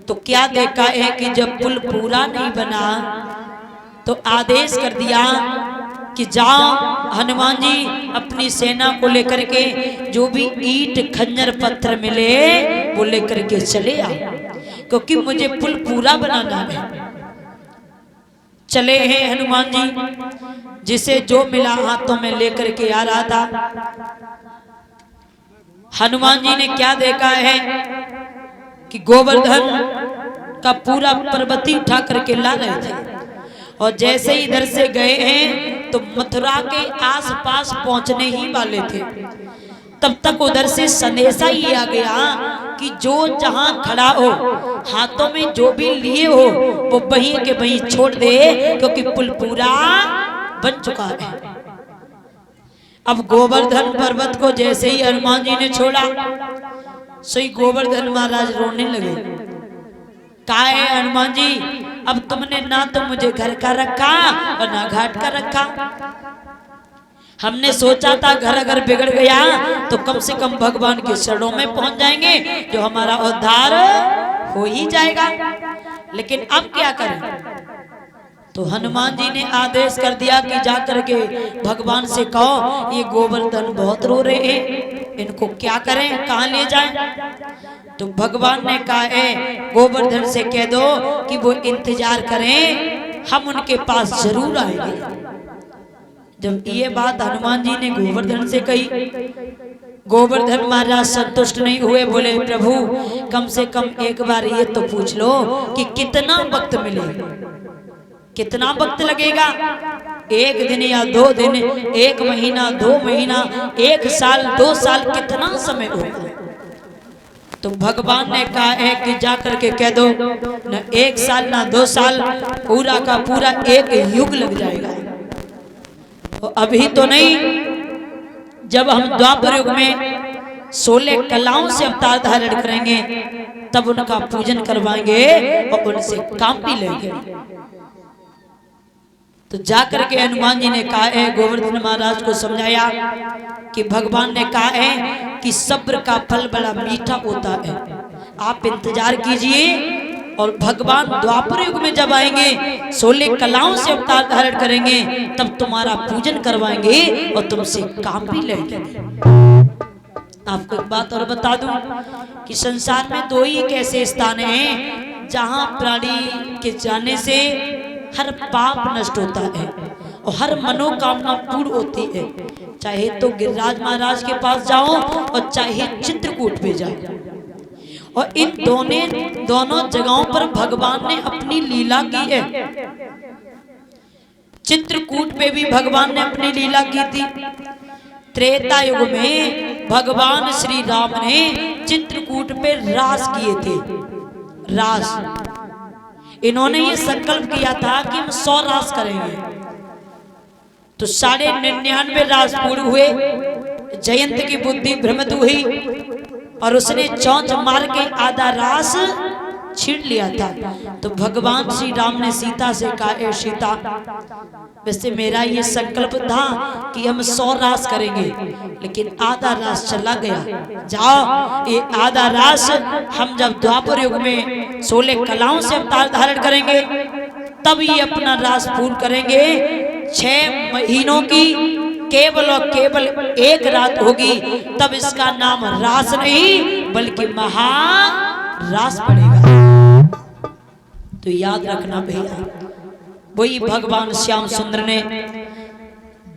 S2: तो क्या देखा है कि जब पुल पूरा नहीं बना तो आदेश कर दिया कि जाओ हनुमान जी अपनी सेना को लेकर के जो भी ईंट खंजर पत्थर मिले वो लेकर के चले आओ, क्योंकि मुझे पुल पूरा बनाना है। चले हैं हनुमान जी, जिसे जो मिला हाथों में लेकर के आ रहा था। हनुमान जी ने क्या देखा है कि गोवर्धन का पूरा पर्वती उठा करके ला रहे थे, और जैसे ही इधर से गए हैं तो मथुरा के आसपास पहुंचने ही वाले थे, तब तक उधर से संदेशा ही आ गया कि जो जहां खड़ा हो हाथों में जो भी लिए हो वो वहीं के वहीं छोड़ दे, क्योंकि पुल पूरा बन चुका है। अब गोवर्धन पर्वत को जैसे ही हनुमान जी ने छोड़ा, सही गोवर्धन महाराज रोने लगे। कहा है हनुमान जी, अब तुमने ना तो मुझे घर का रखा और ना घाट का रखा। हमने सोचा था घर अगर बिगड़ गया तो कम से कम भगवान के शरणों में पहुंच जाएंगे, जो हमारा उद्धार हो ही जाएगा, लेकिन अब क्या करें। तो हनुमान जी ने आदेश कर दिया कि जाकर के भगवान से कहो ये गोवर्धन बहुत रो रहे हैं, इनको क्या करें, कहाँ ले जाएं। तो भगवान ने कहा है गोवर्धन से कह दो कि वो इंतजार करें, हम उनके पास जरूर आएंगे। जब ये बात हनुमान जी ने गोवर्धन से कही, गोवर्धन महाराज संतुष्ट नहीं हुए, बोले प्रभु कम से कम एक बार ये तो पूछ लो कि कितना वक्त मिले, कितना वक्त लगेगा, 1 दिन या 2 दिन, 1 महीना, 2 महीना, 1 साल, 2 साल, कितना समय होगा। तो भगवान ने कहा है कि जाकर के कह दो न 1 साल ना 2 साल, पूरा का पूरा 1 युग लग जाएगा। तो अभी तो नहीं, जब हम द्वापर युग में 16 कलाओं से अवतार धारण करेंगे तब उनका पूजन करवाएंगे और उनसे काम भी लेंगे। तो जाकर के हनुमान जी ने कहा है, गोवर्धन महाराज को समझाया कि भगवान ने कहा है कि सब्र का फल बड़ा मीठा होता है, आप इंतजार कीजिए और भगवान द्वापर युग में जब आएंगे 16 कलाओं से अवतार धारण करेंगे तब तुम्हारा पूजन करवाएंगे और तुमसे काम भी लेंगे। आपको एक बात और बता दूं कि संसार में 2 ही एक ऐसे स्थान हैं जहां प्राणी के जाने से हर पाप नष्ट होता है और हर मनोकामना पूर्ण होती है, चाहे तो गिरिराज महाराज के पास जाओ और चाहे चित्रकूट में जाओ। और इन दोनों जगहों पर भगवान ने अपनी लीला की है। चित्रकूट पे भी भगवान ने अपनी लीला की थी। त्रेता युग में भगवान श्री राम ने चित्रकूट पे रास किए थे। रास, इन्होंने ये संकल्प किया था कि हम 100 रास करेंगे, तो 99.5 रास पूर्ण हुए। जयंत की बुद्धि भ्रमित हुई और उसने चौंच मार के आधा रास छीन लिया था। तो भगवान श्री राम ने सीता से कहा, ए सीता, वैसे मेरा ये संकल्प था कि हम 100 रास करेंगे, लेकिन आधा रास चला गया। जाओ ये आधा रास हम जब द्वापर युग में 16 कलाओं से अवतार धारण करेंगे तब ये अपना रास पूर्ण करेंगे। 6 महीनों की केवल और केवल 1 रात होगी, तब इसका नाम रास नहीं बल्कि महारास पड़ेगा। तो याद रखना भैया, वही भगवान श्याम सुंदर ने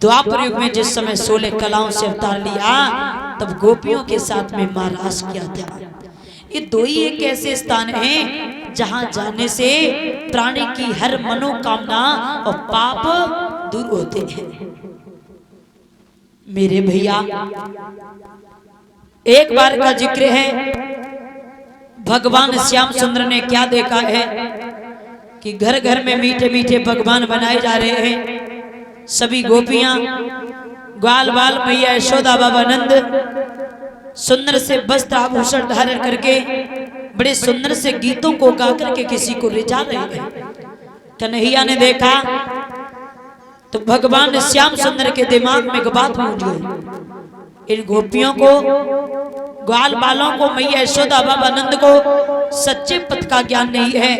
S2: द्वापर युग में जिस समय 16 कलाओं से अवतार लिया तब गोपियों के साथ में महारास किया था। ये 2 ही एक ऐसे स्थान हैं जहां जाने से प्राणी की हर मनोकामना और पाप दूर होते हैं। मेरे भैया, एक बार का जिक्र है, भगवान श्याम सुंदर ने क्या देखा है कि घर घर में मीठे मीठे पकवान बनाए जा रहे हैं। सभी गोपियां, ग्वाल बाल मैया यशोदा, बाबा नंद सुंदर से वस्त्र आभूषण धारण करके बड़े सुंदर से गीतों को गा करके किसी को रिझा रहे हैं। कन्हैया ने देखा तो भगवान श्याम सुंदर के दिमाग में एक बात गूंज गई। इन गोपियों को, ग्वाल बालों को, मैया यशोदा, बाबा नंद को सच्चे पथ का ज्ञान नहीं है।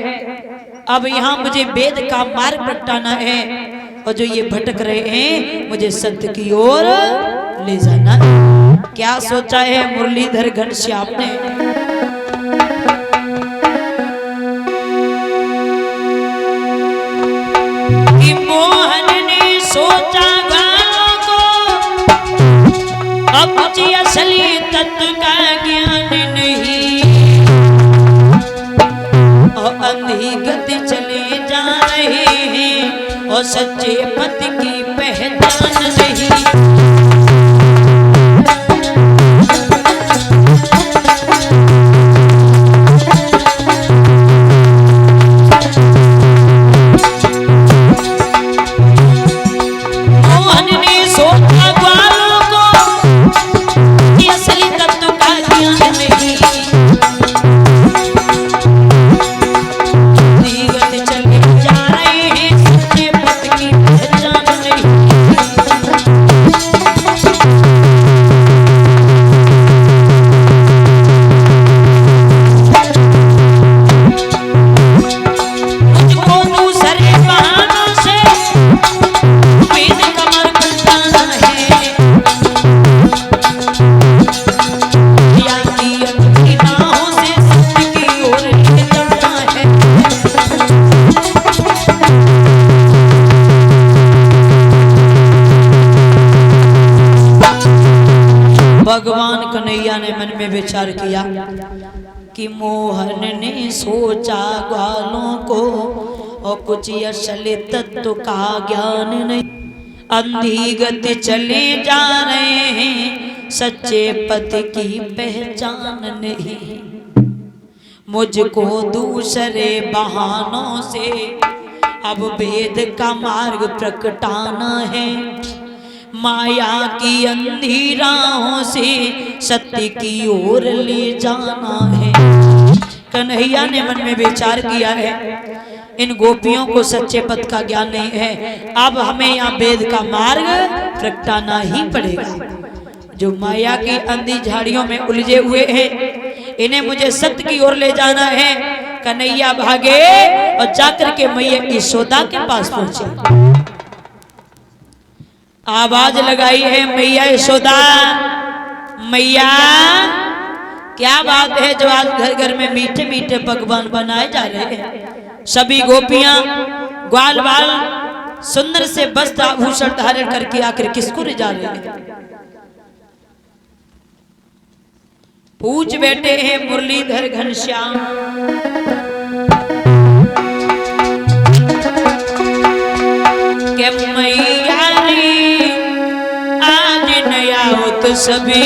S2: अब यहाँ मुझे वेद का मार्ग प्रगटाना है और जो ये भटक रहे हैं मुझे सत्य की ओर ले जाना है। क्या सोचा है मुरलीधर घनश्याम ने? कि मोहन ने सोचा गानों को, अब मुझे असली तत्व का ज्ञान नहीं, और अंधी गति चले जा रहे हैं और सच्चे पति की पहचान नहीं। भगवान कन्हैया ने मन में विचार किया कि मोहन ने सोचा ग्वालों को और कुछ असली तत्व का ज्ञान नहीं, अंधी गति चले जा रहे हैं, सच्चे पति की पहचान नहीं। मुझको दूसरे बहानों से अब वेद का मार्ग प्रकटाना है, माया की अंधी राहों से सत्य की ओर ले जाना है। कन्हैया ने मन में विचार किया है, इन गोपियों को सच्चे पथ का ज्ञान नहीं है, अब हमें यहाँ वेद का मार्ग प्रगटाना ही पड़ेगा। जो माया की अंधी झाड़ियों में उलझे हुए हैं, इन्हें मुझे सत्य की ओर ले जाना है। कन्हैया भागे और जाकर के मैया यशोदा के पास पहुंचे, आवाज लगाई है, मैया यशोदा, मैया क्या बात है जो आज घर घर में मीठे मीठे पकवान बनाए जा रहे हैं। सभी गोपियां ग्वाल बाल सुंदर से वस्त्र आभूषण धारण करके आकर किसको रिझा रहे हैं? पूछ बैठे हैं मुरलीधर घनश्याम। के मैया रे आज नया हो तो सभी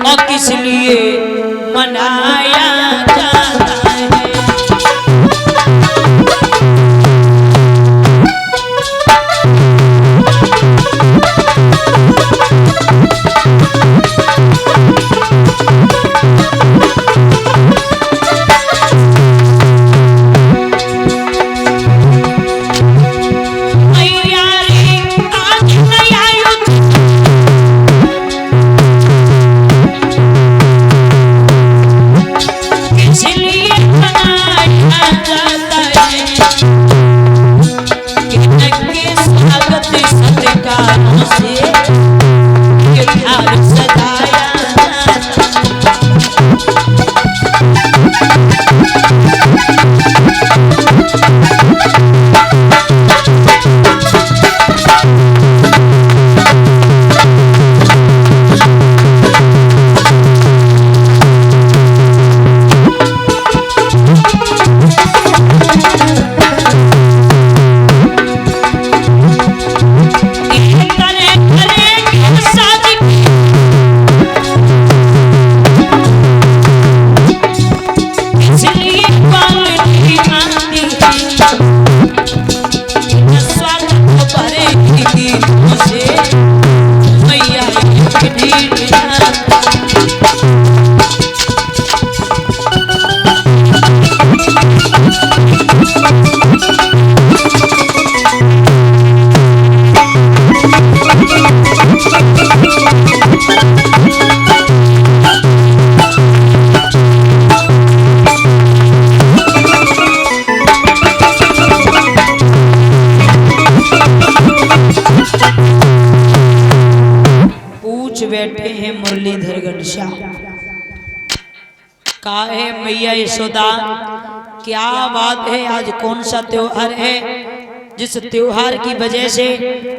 S2: और किस लिए मनाया जाता है। बैठे हैं मुरलीधर घनश्याम। कहा है मैया यशोदा, क्या बात है, आज कौन सा त्योहार है जिस त्योहार की वजह से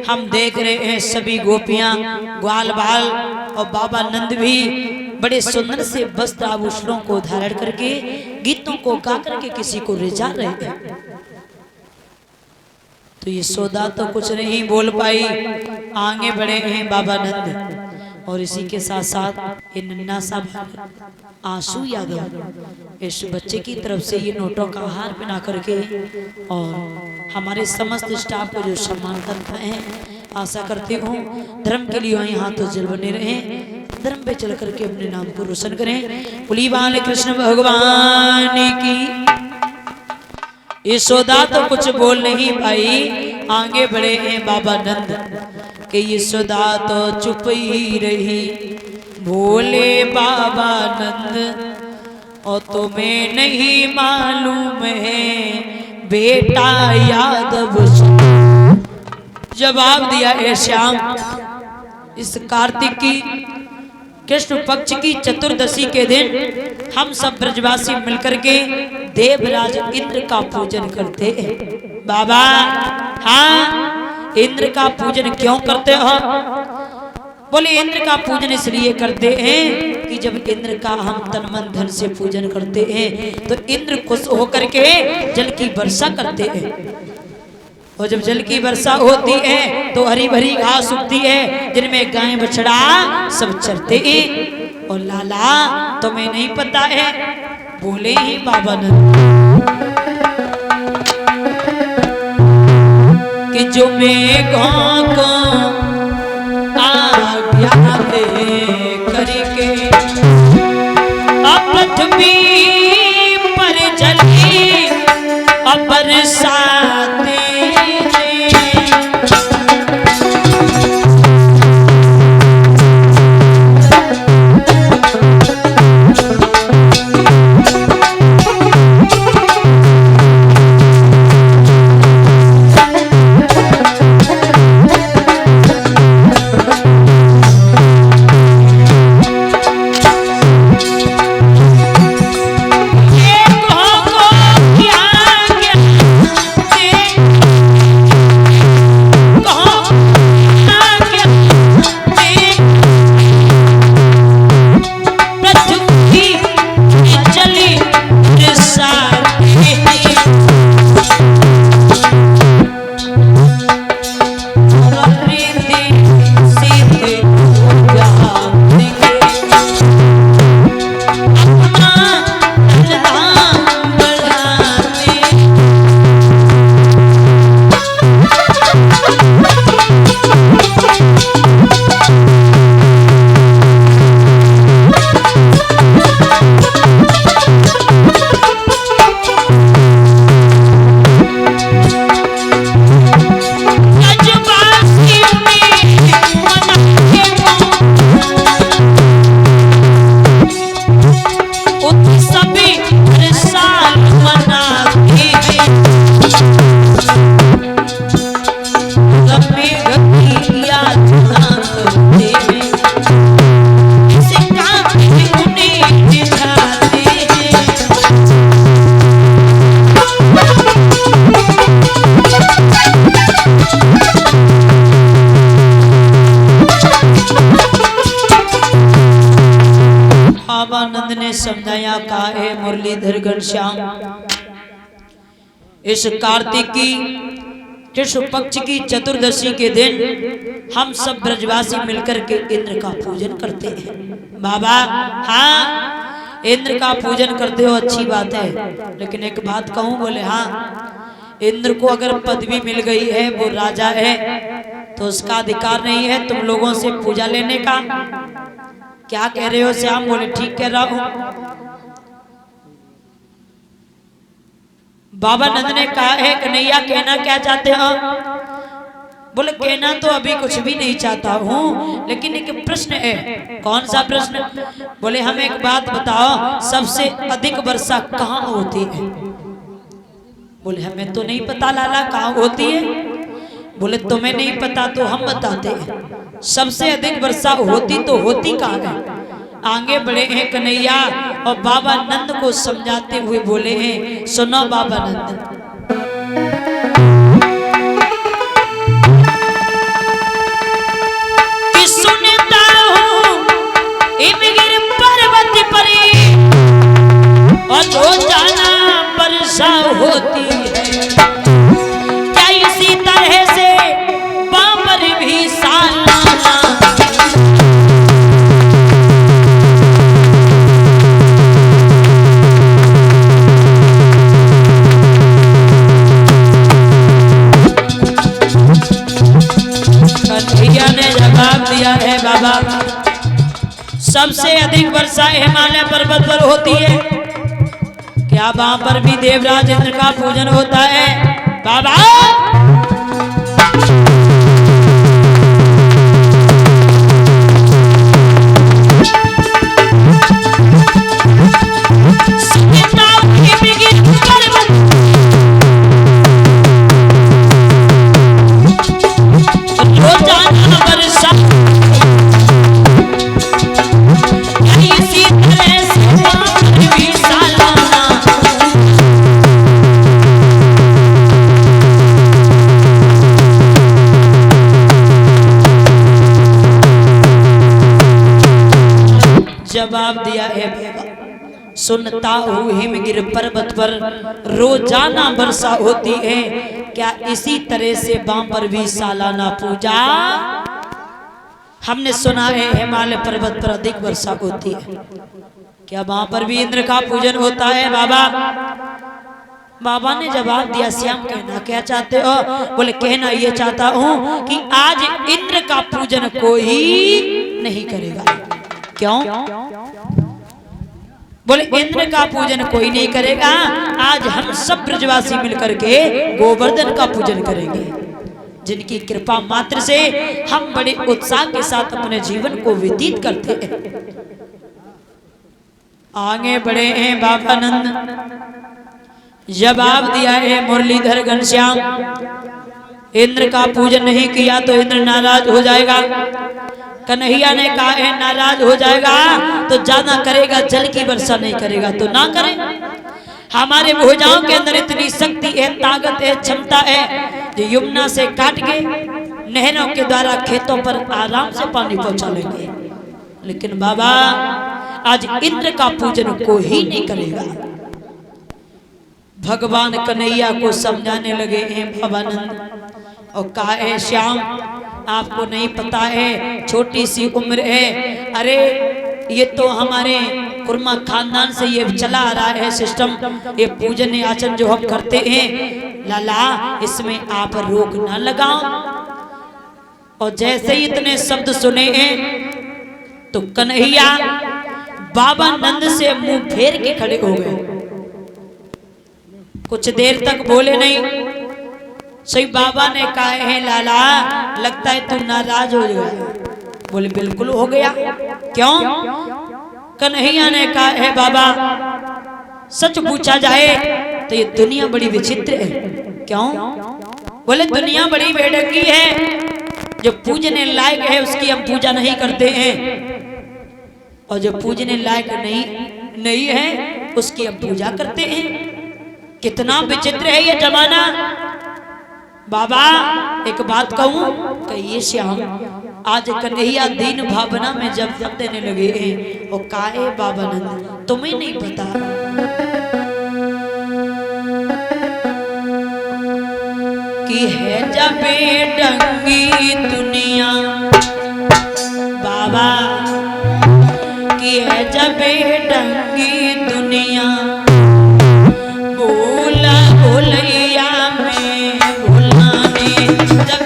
S2: हम देख रहे हैं सभी गोपियां, ग्वाल बाल और बाबा नंद भी बड़े सुंदर से वस्त्र आभूषणों को धारण करके गीतों को गा करके किसी को रिझा रहे हैं। तो यशोदा तो कुछ नहीं बोल पाई, आगे बढ़े हैं बाबा नंद और इसी के साथ साथ ये नन्ना सा आंसू यादव इस बच्चे की तरफ से ये नोटों का हार पहना करके और हमारे समस्त स्टाफ को जो सम्मान करते हैं, आशा करती हूँ धर्म के लिए वहीं हाथों जल बने रहे, धर्म पे चल करके अपने नाम को रोशन करें। पुली बाल कृष्ण भगवान की। यशोदा तो कुछ बोल नहीं पाई, आगे बढ़े हैं बाबा नंद कि यशोदा तो चुप ही रही। बोले बाबा नंद और तुम्हें नहीं मालूम है बेटा यादव। जवाब दिया है श्याम, इस कार्तिक की कृष्ण पक्ष की चतुर्दशी के दिन हम सब ब्रजवासी मिलकर के देवराज इंद्र का पूजन करते हैं। बाबा हाँ, इंद्र का पूजन क्यों करते हो? बोले इंद्र का पूजन इसलिए करते हैं कि जब इंद्र का हम तन मन धन से पूजन करते हैं तो इंद्र खुश होकर के जल की वर्षा करते हैं, और जब जल की वर्षा होती है तो हरी भरी घास उगती है जिनमें गाय बछड़ा सब चरते हैं। और लाला तुम्हें नहीं पता है? बोले ही बाबा नंद कि जो मेघों को आज्ञा दे करके पृथ्वी पर जले बरसाते समझाया। कहा है मुरलीधर घनश्याम, इस कार्तिक की कृष्ण पक्ष की चतुर्दशी के दिन हम सब ब्रजवासी मिलकर के इंद्र का पूजन करते हैं। बाबा हाँ, इंद्र का पूजन करते हो, अच्छी बात है, लेकिन एक बात कहूं? बोले हाँ, इंद्र को अगर पदवी मिल गई है, वो राजा है, तो उसका अधिकार नहीं है तुम लोगों से पूजा लेने का। क्या कह रहे हो श्याम? बोले ठीक कह रहा हूं। बाबा नंद ने कहा है कन्हैया कहना क्या चाहते हो? बोले कहना तो अभी कुछ भी नहीं चाहता हूँ, लेकिन एक प्रश्न है। कौन सा प्रश्न? बोले हमें एक बात बताओ, सबसे अधिक वर्षा कहाँ होती है? बोले हमें तो नहीं पता लाला, कहाँ होती है? बोले तुम्हें नहीं पता तो हम बताते हैं। सबसे अधिक वर्षा होती तो होती कहाँ है? आगे बढ़े हैं कन्हैया और बाबा नंद को समझाते हुए बोले हैं, सुनो बाबा नंद, कि सुनता हूँ हिमगिर पर्वत पर और जो जाना वर्षा होती है, क्या इसी तरह से बाबर भी सालाना दिया है? बाबा सबसे अधिक वर्षा हिमालय पर्वत पर होती है। क्या वहां पर भी देवराज इंद्र का पूजन होता है? बाबा जवाब दिया है बाबा, सुनता हूँ हिमगिर पर्वत पर रोजाना वर्षा होती है, क्या इसी तरह से वहां पर भी सालाना पूजा? हमने सुना है हिमालय पर्वत पर अधिक वर्षा होती है, क्या वहां पर भी इंद्र का पूजन होता है? बाबा बाबा ने जवाब दिया, श्याम कहना क्या चाहते हो? बोले कहना ये चाहता हूँ कि आज इंद्र का पूजन कोई नहीं करेगा। क्यों? बोले इंद्र का पूजन कोई नहीं करेगा, आज हम सब ब्रजवासी मिलकर के गोवर्धन का पूजन करेंगे, जिनकी कृपा मात्र से हम बड़े उत्साह के साथ अपने जीवन को व्यतीत करते हैं। आगे बढ़े हैं बाबा नंद, जवाब दिया है मुरलीधर घनश्याम, इंद्र का पूजन नहीं किया तो इंद्र नाराज हो जाएगा। कन्हैया ने कहा है नाराज हो जाएगा तो ज्यादा करेगा, जल की वर्षा नहीं करेगा तो ना करे। हमारे भुजाओं के अंदर इतनी शक्ति है, ताकत है, क्षमता है, जो यमुना से काट के नहरों के द्वारा खेतों पर आराम से पानी पहुंचा लेंगे। लेकिन बाबा आज इंद्र का पूजन कोई ही नहीं करेगा। भगवान कन्हैया को समझाने लगे हैं बाबा नंद और कहा है श्याम आपको नहीं पता है, छोटी सी उम्र है, अरे ये तो हमारे कुर्मा खानदान से ये चला आ रहा है सिस्टम, ये पूजन आचरण जो हम करते हैं, लाला इसमें आप रोक ना लगाओ। और जैसे ही इतने शब्द सुने हैं तो कन्हैया बाबा नंद से मुंह फेर के खड़े हो गए, कुछ देर तक बोले नहीं। सही बाबा ने कहा है लाला लगता है तू नाराज हो गया। बोले बिल्कुल हो गया। क्यों? कन्हैया ने कहा है बाबा सच पूछा जाए तो ये दुनिया बड़ी विचित्र है। क्यों? बोले दुनिया बड़ी बेढंगी है, जो पूजने लायक है उसकी हम पूजा नहीं करते हैं, और जो पूजने लायक नहीं है उसकी हम पूजा करते हैं। कितना विचित्र है ये जमाना। बाबा एक बात कहूं, कहिए श्याम, आज कन्हैया दीन भावना में जब जब देने लगे हैं और काहे बाबा नंद तुम्हें नहीं पता कि है जब बेढंगी दुनिया, बाबा कि है जब बेढंगी दुनिया, भूला भूलैया में भुलाने जब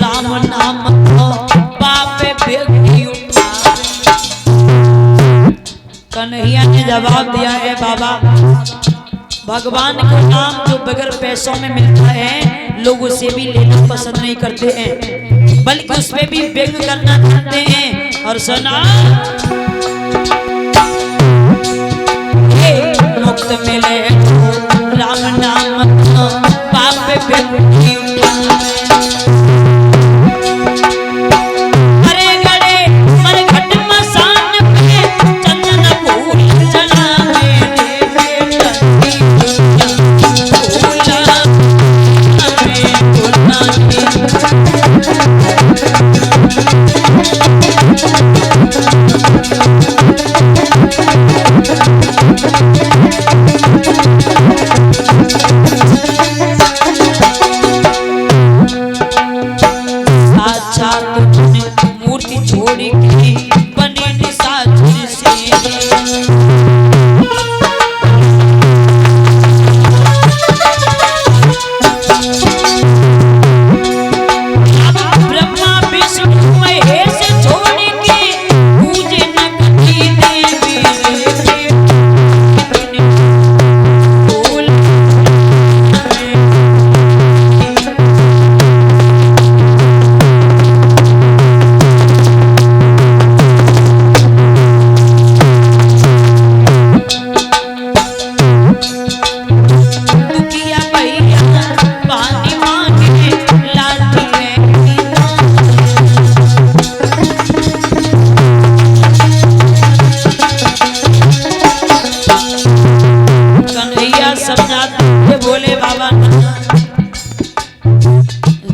S2: राम नाम पाप व्यक्ति उठावे। कन्हैया ने जवाब दिया है बाबा, भगवान का नाम जो बगैर पैसों में मिलता है लोग उसे भी लेना पसंद नहीं करते हैं, बल्कि उस पे भी व्यंग करना चाहते हैं। और सुना, मुक्त मिले राम नाम पाप व्यक्ति उठावे। अरे गड़े मरघट मसान पे चंदन फूल जलावे, मूर्ति छोड़ के बने निशाचर से। ब्रह्मा विष्णु महेश छोड़ के पूजे नगरी देवी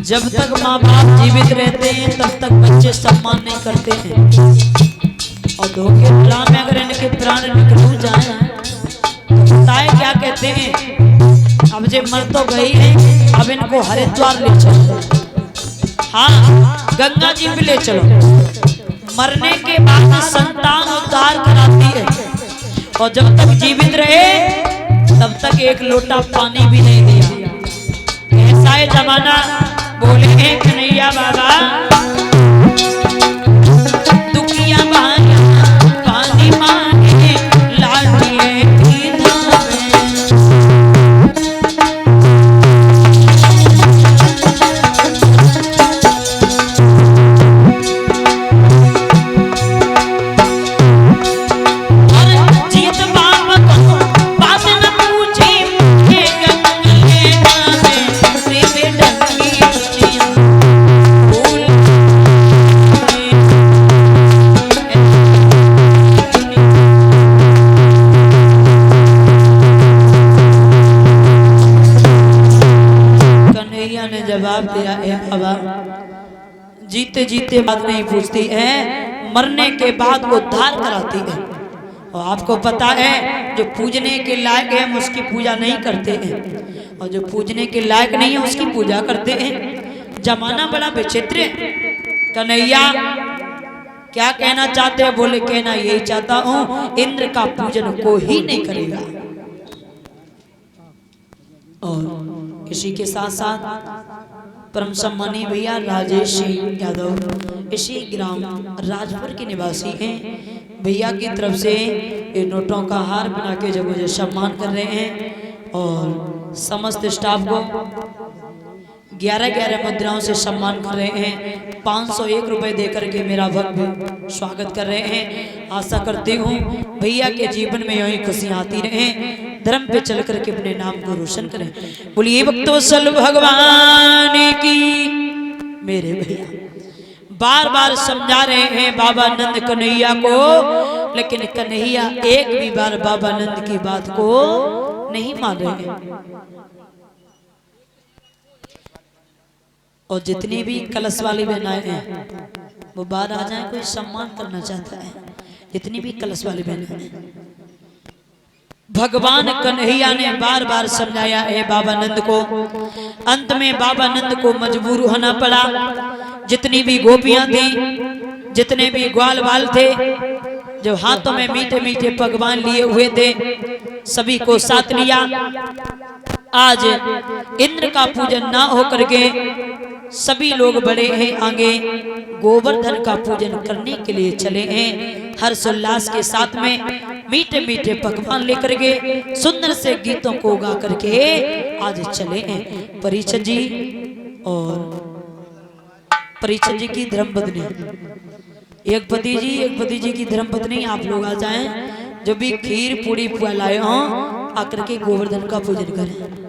S2: जब तक माँ बाप जीवित रहते हैं तब तक बच्चे सम्मान नहीं करते हैं, और धोखे ड्रामे अगर इनके प्राण निकल जाए तो बताए क्या कहते हैं, अब जे मर तो गई है, अब इनको हरिद्वार ले चलो, हाँ गंगा जी भी ले चलो। मरने के बाद संतान उद्धार कराती है, और जब तक जीवित रहे तब तक एक लोटा पानी भी नहीं दिया। ऐसा है जमाना। बोले हैं कन्हैया बाबा, दुखिया पानी मांगे लाडलिए की धावे। और जीत बाबा को बात न पूछी, गंगे गावे रे डंगी जवाब दिया है बाबा, जीते जीते बात नहीं पूछती है, मरने के बाद उद्धार कराती है। और आपको पता है जो पूजने के लायक है हम उसकी पूजा नहीं करते हैं, और जो पूजने के लायक नहीं है उसकी पूजा करते हैं। जमाना बड़ा विचित्र है। कन्हैया क्या कहना चाहते हैं? बोले कहना यही चाहता हूँ, इंद्र का पूजन कोई ही नहीं करेगा। और इसी के साथ साथ परम सम्मानी भैया राजेश सिंह यादव इसी ग्राम राजपुर के निवासी हैं। भैया की तरफ से ये नोटों का हार बना के जब मुझे सम्मान कर रहे हैं, और समस्त स्टाफ को 11-11 मुद्राओं से सम्मान कर रहे हैं। 501 रुपए देकर के मेरा भव्य स्वागत कर रहे हैं। आशा करती हूँ भैया के जीवन में यूं ही खुशियाँ आती रहें, धर्म पे चल करके अपने नाम को रोशन करें। बोलिए भक्तवत्सल भगवान की। मेरे भैया बार बार समझा रहे हैं बाबा नंद कन्हैया को, लेकिन कन्हैया एक भी बार बाबा नंद की बात को नहीं मान रहे हैं। और जितनी भी कलश वाली बहनाएं हैं वो बाहर आ जाए, कोई सम्मान करना चाहता है। जितनी भी कलश वाली बहनें, भगवान कन्हैया ने बार बार समझाया है बाबा नंद को। अंत में बाबा नंद को मजबूर होना पड़ा। जितनी भी गोपियां थी, जितने भी ग्वाल बाल थे, जो हाथों में मीठे मीठे पकवान लिए हुए थे, सभी को साथ लिया। आज इंद्र का पूजन ना हो करके सभी लोग बड़े हैं आगे गोवर्धन का पूजन करने के लिए चले हैं। हर्षोल्लास के साथ में मीठे मीठे पकवान लेकर के सुंदर से गीतों को गा करके आज चले हैं। परीक्षित जी और परीक्षित जी की धर्मपत्नी, एक पति जी की धर्मपत्नी, आप लोग आ जाएं। जो भी खीर पूरी पुआ लाए हों आकर के गोवर्धन का पूजन करें।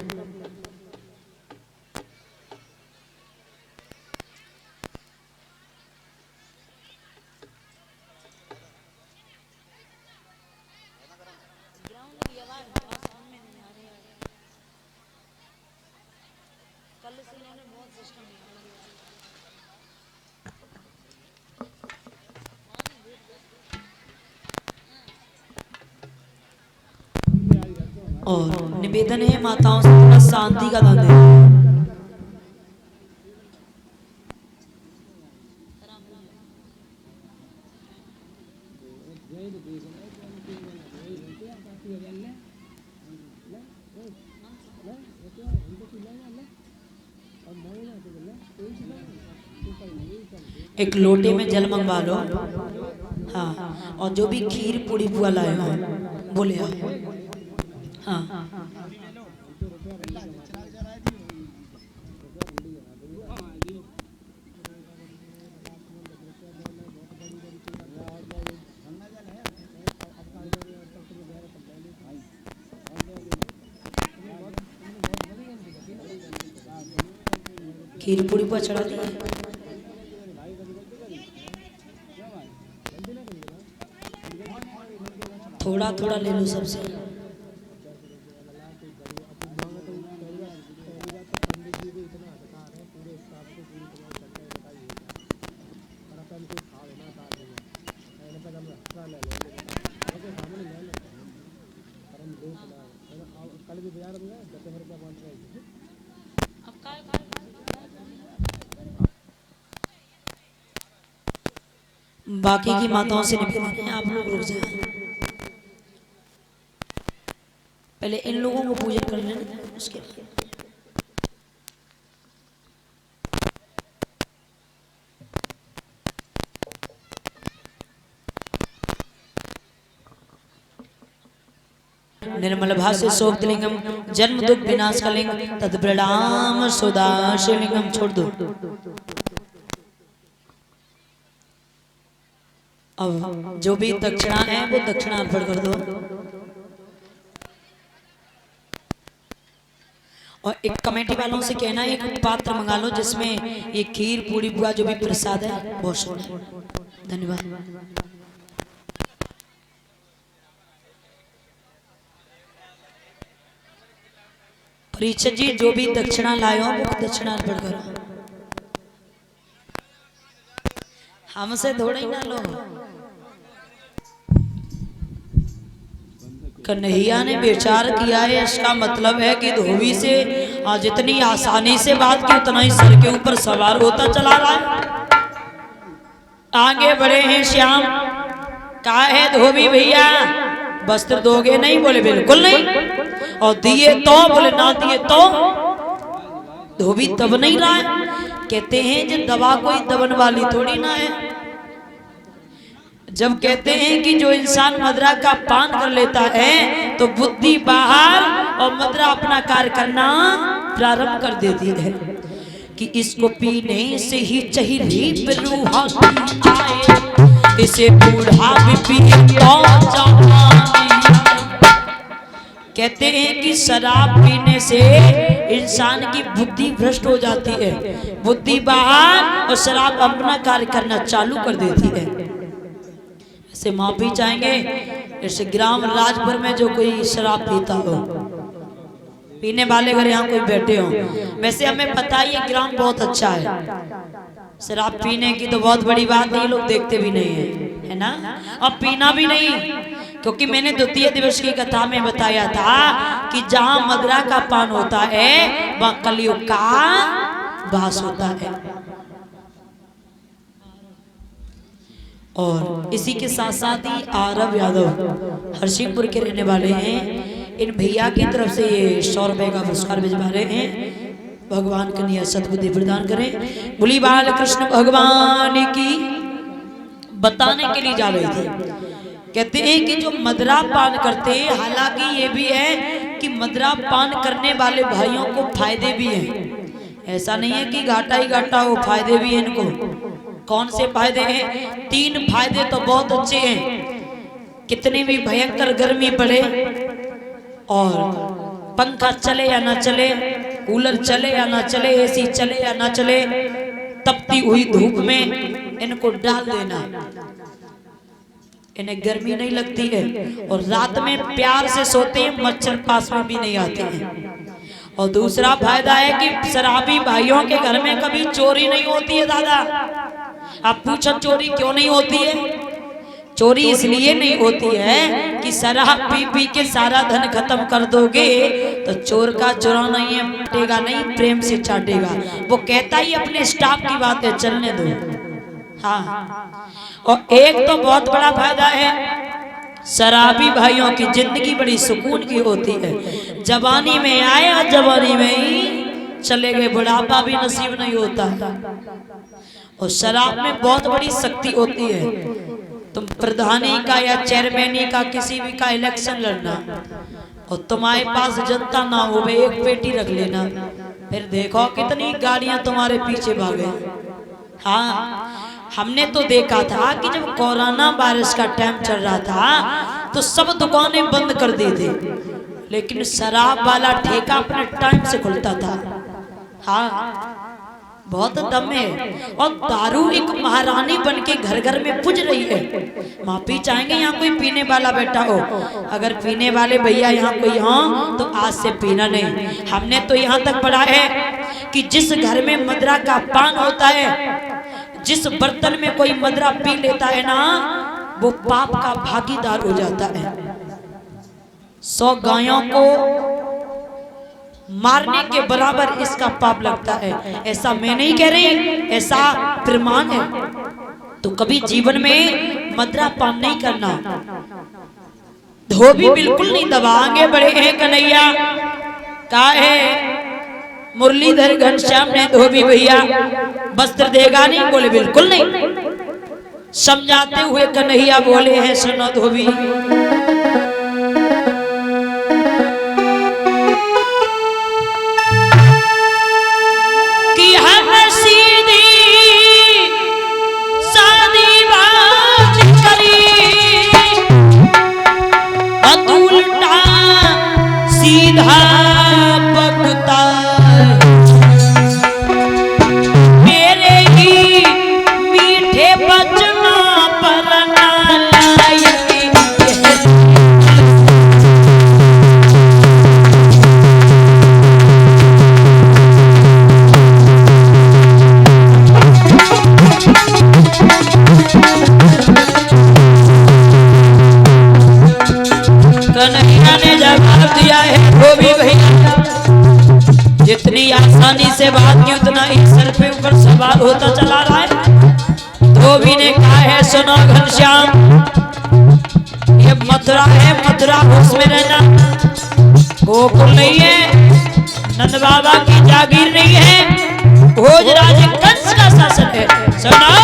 S2: और निवेदन है माताओं से थोड़ा शांति का दान दें। एक लोटे में जल मंगवा लो। हाँ, और जो भी खीर पूरी पुआ लाए हो बोले हाँ। खीर पूरी पुआ चढ़ा दी। थोड़ा थोड़ा ले लो सबसे। बाकी की माताओं से निवेदन है आप लोग रुक जाए, पहले इन लोगों को पूजन कर लेना उसके बाद। निर्मल भाष्य सोक्तलिंगम जन्म दुख विनाश कलिंग तद प्रणाम सुदाशिलिंगम। छोड़ दो। अब जो भी दक्षिणा है वो दक्षिणा अर्पण कर दो। और एक कमेटी वालों से कहना एक पात्र मंगा लो जिसमें ये खीर पूरी बुआ जो भी प्रसाद है बहुत शुक्रिया, धन्यवाद। परीक्षित जी जो भी दक्षिणा लाए हो वो दक्षिणा अर्पण करो। हमसे थोड़ा ही ना लो। कन्हैया ने विचार किया है, इसका मतलब है कि धोबी से जितनी आसानी से बात की उतना ही सर के ऊपर सवार होता चला रहा है। आगे बढ़े हैं श्याम। कहा है धोबी भैया वस्त्र दोगे? नहीं। बोले बिल्कुल नहीं। और दिए तो? बोले ना दिए तो। धोबी तब नहीं रहा है। कहते हैं जब दवा कोई दबन वाली थोड़ी ना है। जब कहते हैं कि जो इंसान मदरा का पान कर लेता है तो बुद्धि बाहर और मदरा अपना कार्य करना प्रारंभ कर देती है। कि इसको पीने से ही चहिली रूह आए, इसे बूढ़ा भी पिए तो जवानी। कहते हैं कि शराब पीने से इंसान की बुद्धि भ्रष्ट हो जाती है, बुद्धि बाहर और शराब अपना कार्य करना चालू कर देती है। ऐसे माफी चाहेंगे जैसे ग्राम राजपुर में जो कोई शराब पीता हो, पीने वाले अगर यहाँ कोई बैठे हो, वैसे हमें पता ही है ग्राम बहुत अच्छा है, शराब पीने की तो बहुत बड़ी बात नहीं, लोग देखते भी नहीं है ना, और पीना भी नहीं। क्योंकि मैंने द्वितीय दिवस की कथा में बताया था कि जहां मदरा का पान होता है वहां कलयुग का वास होता है। और इसी के साथ साथ ही आरव यादव हरसिंहपुर के रहने वाले हैं। इन भैया की तरफ से ये 100 रुपए का पुरस्कार भिजवा रहे हैं। भगवान कन्हैया सद्बुद्धि प्रदान करें। बोली बाल कृष्ण भगवान की। बताने के लिए जा रही थी, कहते हैं कि जो मदरा पान करते हैं, हालांकि ये भी है कि मदरा पान करने वाले भाइयों को फायदे भी हैं, ऐसा नहीं है कि घाटा ही घाटा हो, फायदे भी हैं इनको। कौन से फायदे हैं? 3 फायदे तो बहुत अच्छे हैं। कितनी भी भयंकर गर्मी पड़े और पंखा चले या ना चले, कूलर चले या ना चले, एसी चले या ना चले, तपती हुई धूप में इनको डाल देना, इन्हें गर्मी नहीं लगती है और रात में प्यार से सोते हैं, मच्छर पास में भी नहीं आते हैं। और दूसरा फायदा है कि शराबी भाइयों के घर में कभी चोरी नहीं होती है। दादा आप पूछो चोरी क्यों नहीं होती है? चोरी इसलिए नहीं होती है कि शराब पी पी के सारा धन खत्म कर दोगे तो चोर का चुरा नहीं है, पटेगा नहीं, प्रेम से चाटेगा। वो कहता ही अपने स्टाफ की बात है, चलने दो। हाँ, और एक तो बहुत बड़ा फायदा है, शराबी भाइयों की जिंदगी बड़ी सुकून की होती है। जवानी में आए और जवानी में ही चले गए, बुढ़ापा भी नसीब नहीं होता। और शराब में बहुत बड़ी शक्ति होती है। तुम प्रधानी का या चेयरमैनी का किसी भी का इलेक्शन लड़ना और तुम्हारे पास जनता ना हो, वे एक पेटी रख लेना, फिर देखो कितनी गाड़ियां तुम्हारे पीछे भागे। हाँ, हमने तो देखा था कि जब कोरोना वायरस का टाइम चल रहा था तो सब दुकानें बंद कर दी थी, लेकिन शराब वाला ठेका अपने टाइम से खुलता था। हाँ, बहुत दम है। और दारू एक महारानी बन के घर घर में पुज रही है। माफी चाहेंगे यहाँ कोई पीने वाला बैठा हो, अगर पीने वाले भैया यहाँ कोई हो तो आज से पीना नहीं। हमने तो यहाँ तक पढ़ा है कि जिस घर में मदरा का पान होता है, जिस बर्तन में कोई मदरा पी लेता है ना, वो पाप का भागीदार हो जाता है। 100 गायों को मारने के बराबर इसका पाप लगता है। ऐसा मैं नहीं कह रही, ऐसा प्रमाण है। तो कभी जीवन में मदरा पान नहीं करना, धोबी बिल्कुल नहीं दबाएंगे। बड़े हैं कन्हैया का है, मुरलीधर घनश्याम ने धोबी भैया वस्त्र देगा नहीं, बोले बिल्कुल नहीं। समझाते हुए कन्हैया बोले हैं, सुनो धोबी, कि हम सीधी सादी बात करी, उल्टा सीधा बकता, मेरे ही मीठे बचना पर नालायक। कन्हैया ने जवाब दिया है, धोबी भैया जितनी आसानी से बात की उतना ही सर पे ऊपर सवाल होता चला रहा है। धोबी ने कहा है, सुनो घनश्याम, ये मथुरा है, मथुरा उसमें रहना, गोकुल नहीं है, नंद बाबा की जागीर नहीं है, भोजराज कंस का शासन है। सुनो,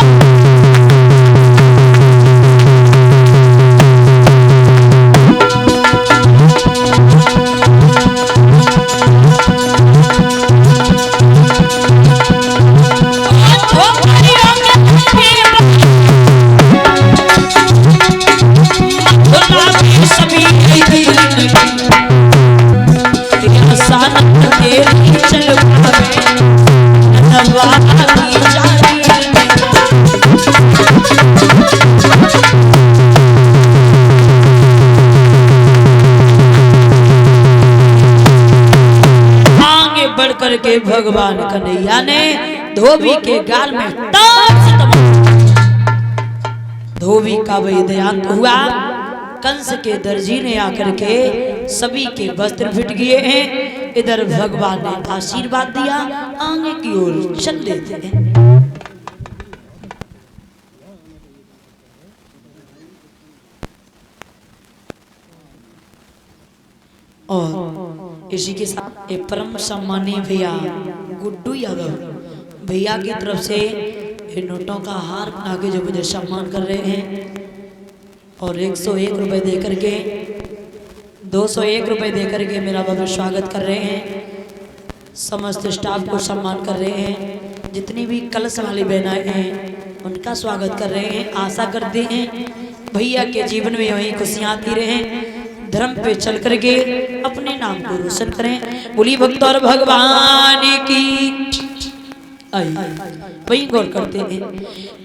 S2: के भगवान कन्हैया ने धोबी के गाल में धोबी का वही देहांत हुआ। कंस के दर्जी ने आकर के सभी के वस्त्र फिट किए हैं। इधर भगवान ने आशीर्वाद दिया, आगे की ओर चल देते हैं। और इसी के साथ एक परम सम्मानीय भैया गुड्डू यादव भैया की तरफ से इन नोटों का हार बना के जो मुझे सम्मान कर रहे हैं और 101 रुपये दे करके 201 रुपये दे करके मेरा बहुत स्वागत कर रहे हैं। समस्त स्टाफ को सम्मान कर रहे हैं। जितनी भी कलश वाली बहनाएं हैं उनका स्वागत कर रहे हैं। आशा करते हैं भैया के जीवन में वही खुशियाँ आती रहें, धर्म पे चल करके अपने नाम को रोशन करें। बोली भक्त और भगवान की वही गौर करते हैं।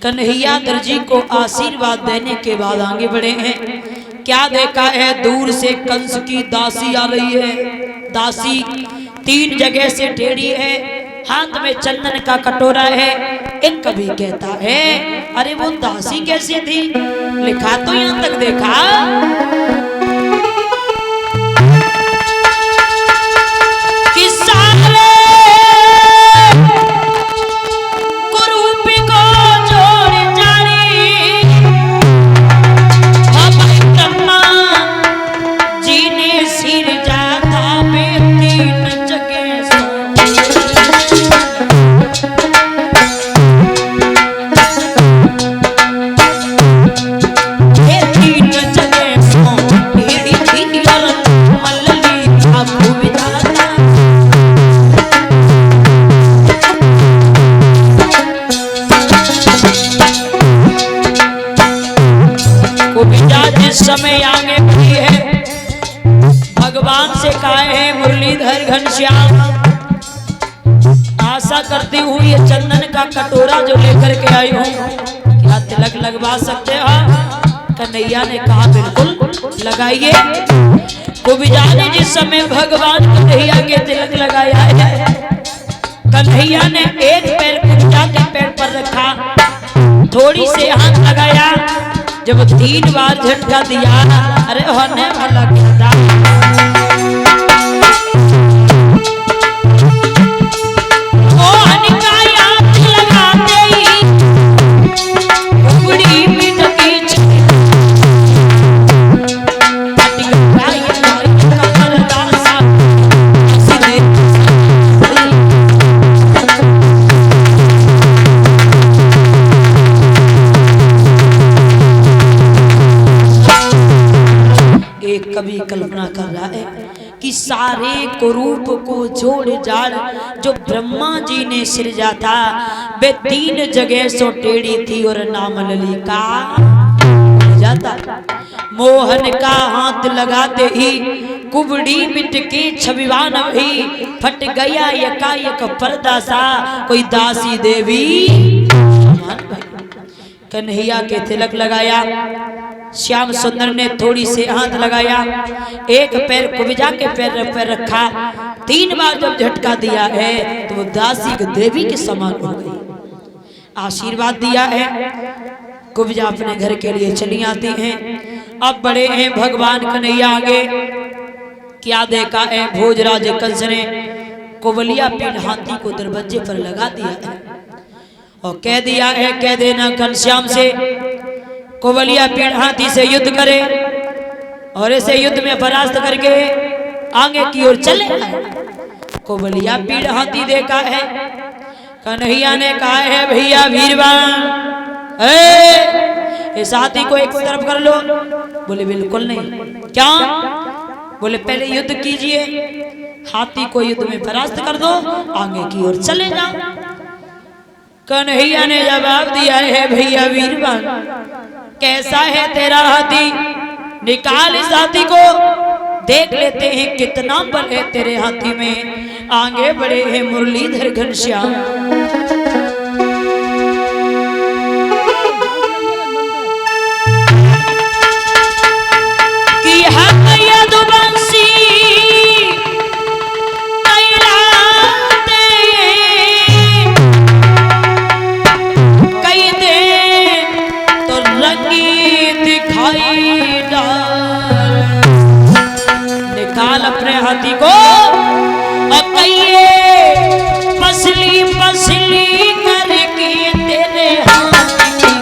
S2: कन्हैया दर्जी को आशीर्वाद देने के बाद आगे बढ़े हैं। क्या देखा है दूर से कंस की दासी आ रही है। दासी 3 जगह से टेढ़ी है, हाथ में चंदन का कटोरा है। एक कभी कहता है अरे वो दासी कैसी थी, लिखा तो यहां तक देखा कि साले समय आगे बढ़ी है। भगवान से कहा है मुरलीधर घनश्याम, आशा करती हूँ ये चंदन का कटोरा जो लेकर के आई हूँ क्या तिलक लगवा सकते हो। कन्हैया ने कहा बिल्कुल लगाइए। कुबिजा ने जिस समय भगवान कन्हैया के तिलक लगाया है, कन्हैया ने एक पैर कुबिजा के पैर पर रखा, थोड़ी से हाथ लगाया, जब 3 बार झटका दिया अरे होने वाला क्या था। मोहन का याद लगाते ही कुबड़ी मिट की कभी कल्पना कर रहा है कि सारे कुरूप को जोड़ जाड़ जो ब्रह्मा जी ने सृजा था वे 3 जगह सो टेढ़ी थी और नाम ललिका जाता। मोहन का हाथ लगाते ही कुबड़ी मिट के छविवान ही फट गया यकायक पर्दा सा कोई दासी देवी। कन्हैया के तिलक लगाया, श्याम सुंदर ने थोड़ी से हाथ लगाया, एक पैर कुबिजा के पैर पर रखा, 3 बार जब झटका दिया है तो वो दासी के देवी के समान हो गई। आशीर्वाद दिया है, कुबिजा अपने घर के लिए चली आती हैं। अब बड़े हैं भगवान कन्हैया आगे। क्या देखा है भोजराज कंस ने कोवलिया पीढ़ हाथी को दरवाजे पर लगा दिया है और कह दिया है कह देना घनश्याम से कोवलिया पीढ़ हाथी से युद्ध करे और ऐसे युद्ध में परास्त करके आगे की ओर चले। कोवलिया पीढ़ हाथी देखा है, कन्हैया ने कहा है भैया वीरवान इस हाथी को एक तरफ कर लो। बोले बिल्कुल नहीं। क्या? बोले पहले युद्ध कीजिए, हाथी को युद्ध में परास्त कर दो, आगे की ओर चले जाओ। कन्हैया ने जवाब दिया है भैया वीरवान कैसा है तेरा हाथी, निकाल इस हाथी को, देख लेते हैं कितना बल है तेरे हाथी में। आगे बढ़े हैं मुरलीधर घनश्याम। कि हम यदुवंशी निकाल अपने हाथी को और कहिए पसली पसली करके तेरे हाथी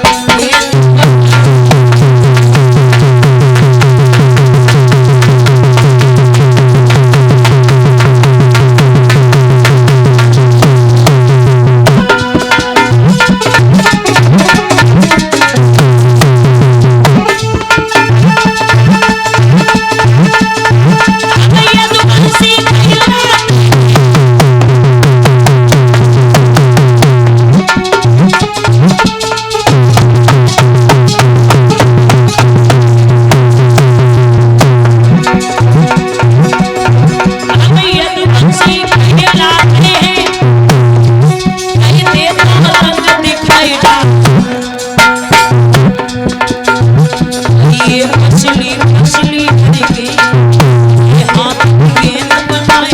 S2: चाहिए असली असली तरीके ये हाथ गेंद बनाए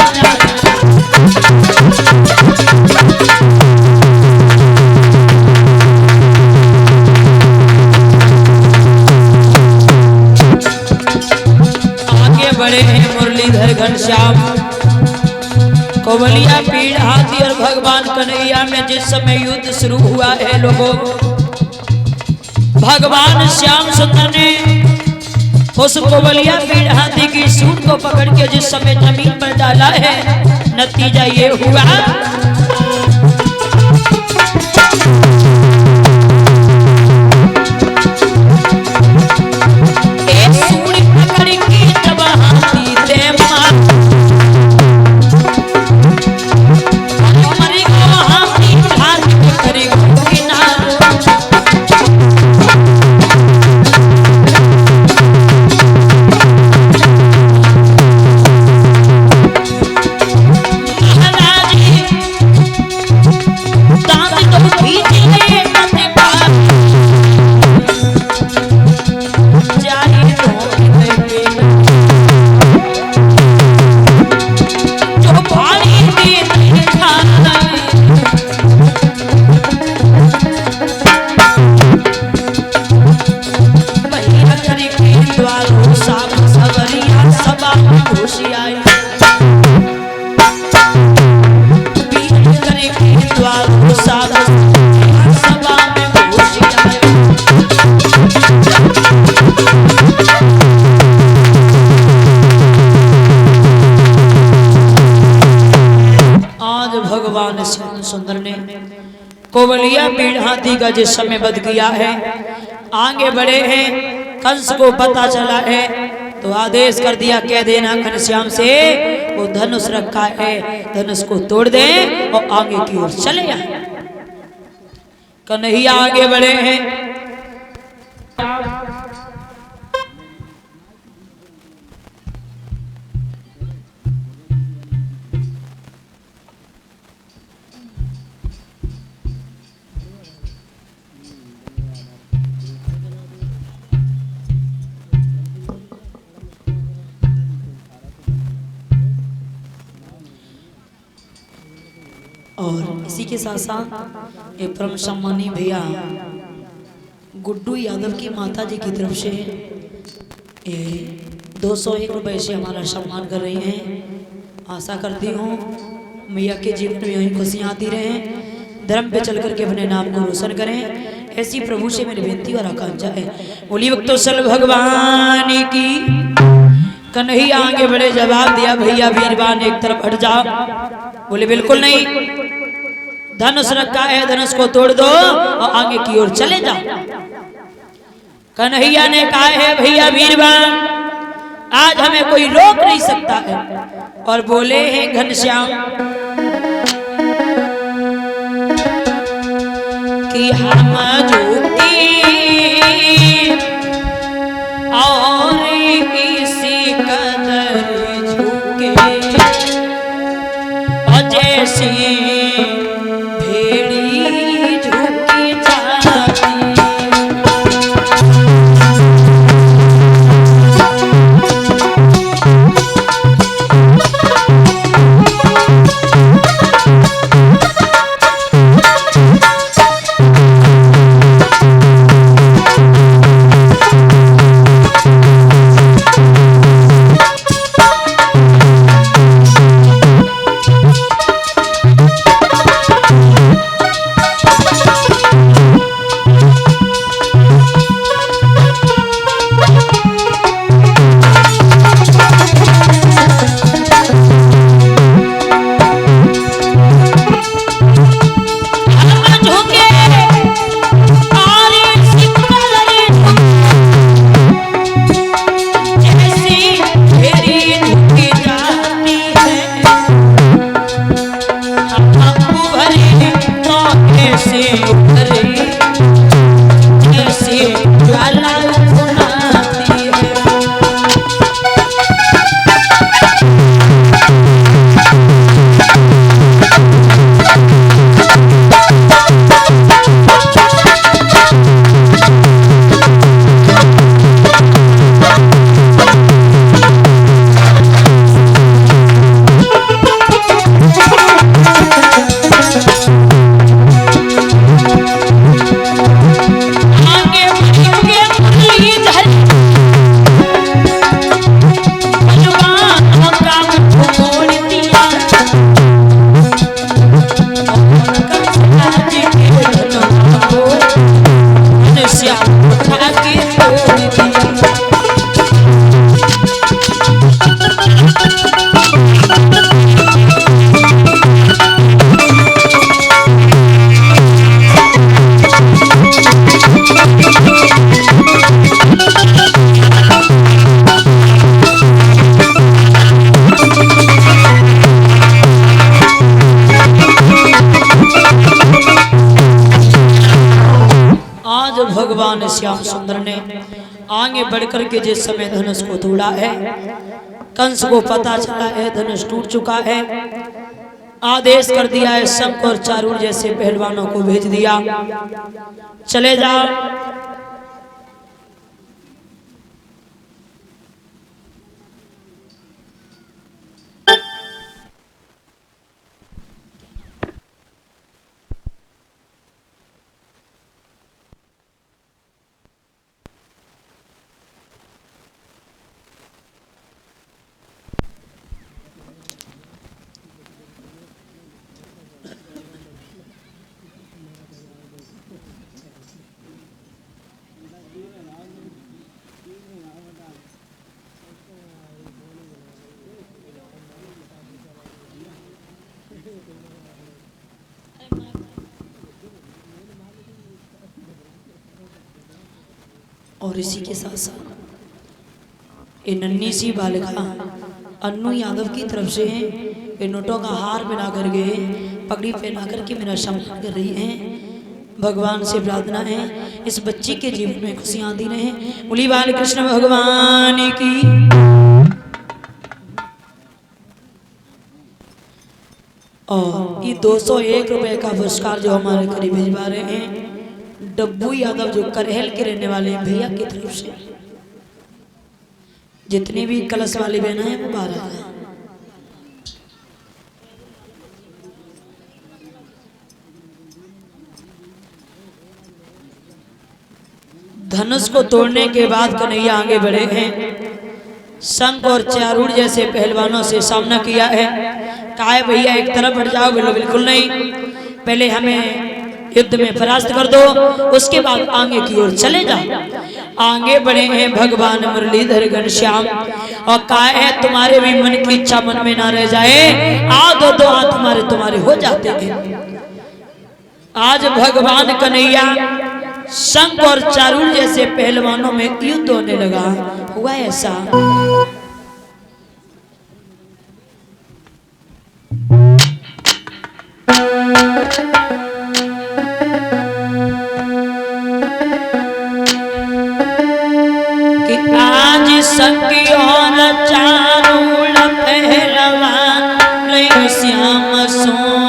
S2: आगे बढ़े हैं मुरलीधर घनश्याम कोवलिया पीड़ हाथी और भगवान कन्हैया में जिस समय युद्ध शुरू हुआ है लोगों, भगवान श्याम सुंदर ने उस कोवलिया पीड़ हाथी की सूंड को पकड़ के जिस समय जमीन पर डाला है, नतीजा ये हुआ एक सूंड पकड़ के जब हाथी दे मार मरी को हाथी घाट करी किनार सुंदर ने कोवलिया पीड़ हाथी का जिस समय वध किया है, आगे बढ़े हैं, कंस को पता चला है तो आदेश कर दिया कह देना घनश्याम से वो धनुष रखा है, धनुष को तोड़ दे और आगे की ओर चले जाए। कन्हैया आगे बढ़े हैं, और इसी के साथ साथ एक परम सम्मानी भैया गुड्डू यादव की माता जी की तरफ से 201 रुपये से हमारा सम्मान कर रही हैं। आशा करती हूँ मैया के जीवन में यही खुशियाँ आती रहें, धर्म पे चल करके अपने नाम को रोशन करें, ऐसी प्रभु से मेरी विनती और आकांक्षा है। बोली वक्तोसल भगवान की। कन्हैया आगे बढ़े, जवाब दिया भैया वीरवान एक तरफ हट जाओ। बोले बिल्कुल नहीं, धनुष रखा है, धनुष को तोड़ दो और आगे की ओर चले जाओ। कन्हैया ने कहा है भैया वीरवान आज हमें कोई रोक नहीं सकता है। और बोले हैं घनश्याम कि हम झूठी और इसी कदर झुके और जैसी भेड़ी झुकी जाती। आज भगवान श्याम सुंदर ने आगे बढ़कर के जिस समय धनुष को तोड़ा है, कंस को पता चला है धनुष टूट चुका है, आदेश कर दिया है शंख और चारूर जैसे पहलवानों को भेज दिया, चले जाओ। और इसी के साथ साथ ये नन्ही सी बालिका अन्नू यादव की तरफ से ये नोटों का हार बना कर गए, पगड़ी पहना करके मेरा सम्मान कर रही हैं। भगवान से प्रार्थना है इस बच्ची के जीवन में खुशियां आती रहे। बोली बाल कृष्ण भगवान की। और ये 201 रुपए का पुरस्कार जो हमारे करीब भिजवा रहे हैं डब्बू यादव जो करहल के रहने वाले भैया की तरफ से, जितनी भी कलश वाली बहना है वो 12 है। धनुष को तोड़ने के बाद कन्हैया आगे बढ़े हैं, शंख और चारूर जैसे पहलवानों से सामना किया है। कहा है भैया एक तरफ हट जाओ, बोलो बिल्कुल नहीं, पहले हमें युद्ध में परास्त कर दो, उसके बाद आगे की ओर चले जाओ। आगे बढ़े हैं भगवान मुरलीधर घनश्याम और कहा है तुम्हारे भी मन की इच्छा मन में ना रह जाए, आ दो तो हाथ तुम्हारे हो जाते हैं। आज भगवान कन्हैया शंख और चारूर जैसे पहलवानों में युद्ध होने लगा। हुआ ऐसा कि आज शंख और चारूर पहलवान रे श्याम सोहन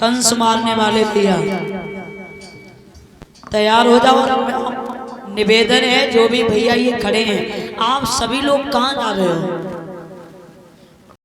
S2: कंस मारने वाले भैया तैयार हो जाओ। निवेदन है जो भी भैया ये खड़े हैं, आप सभी लोग कहाँ जा रहे हो?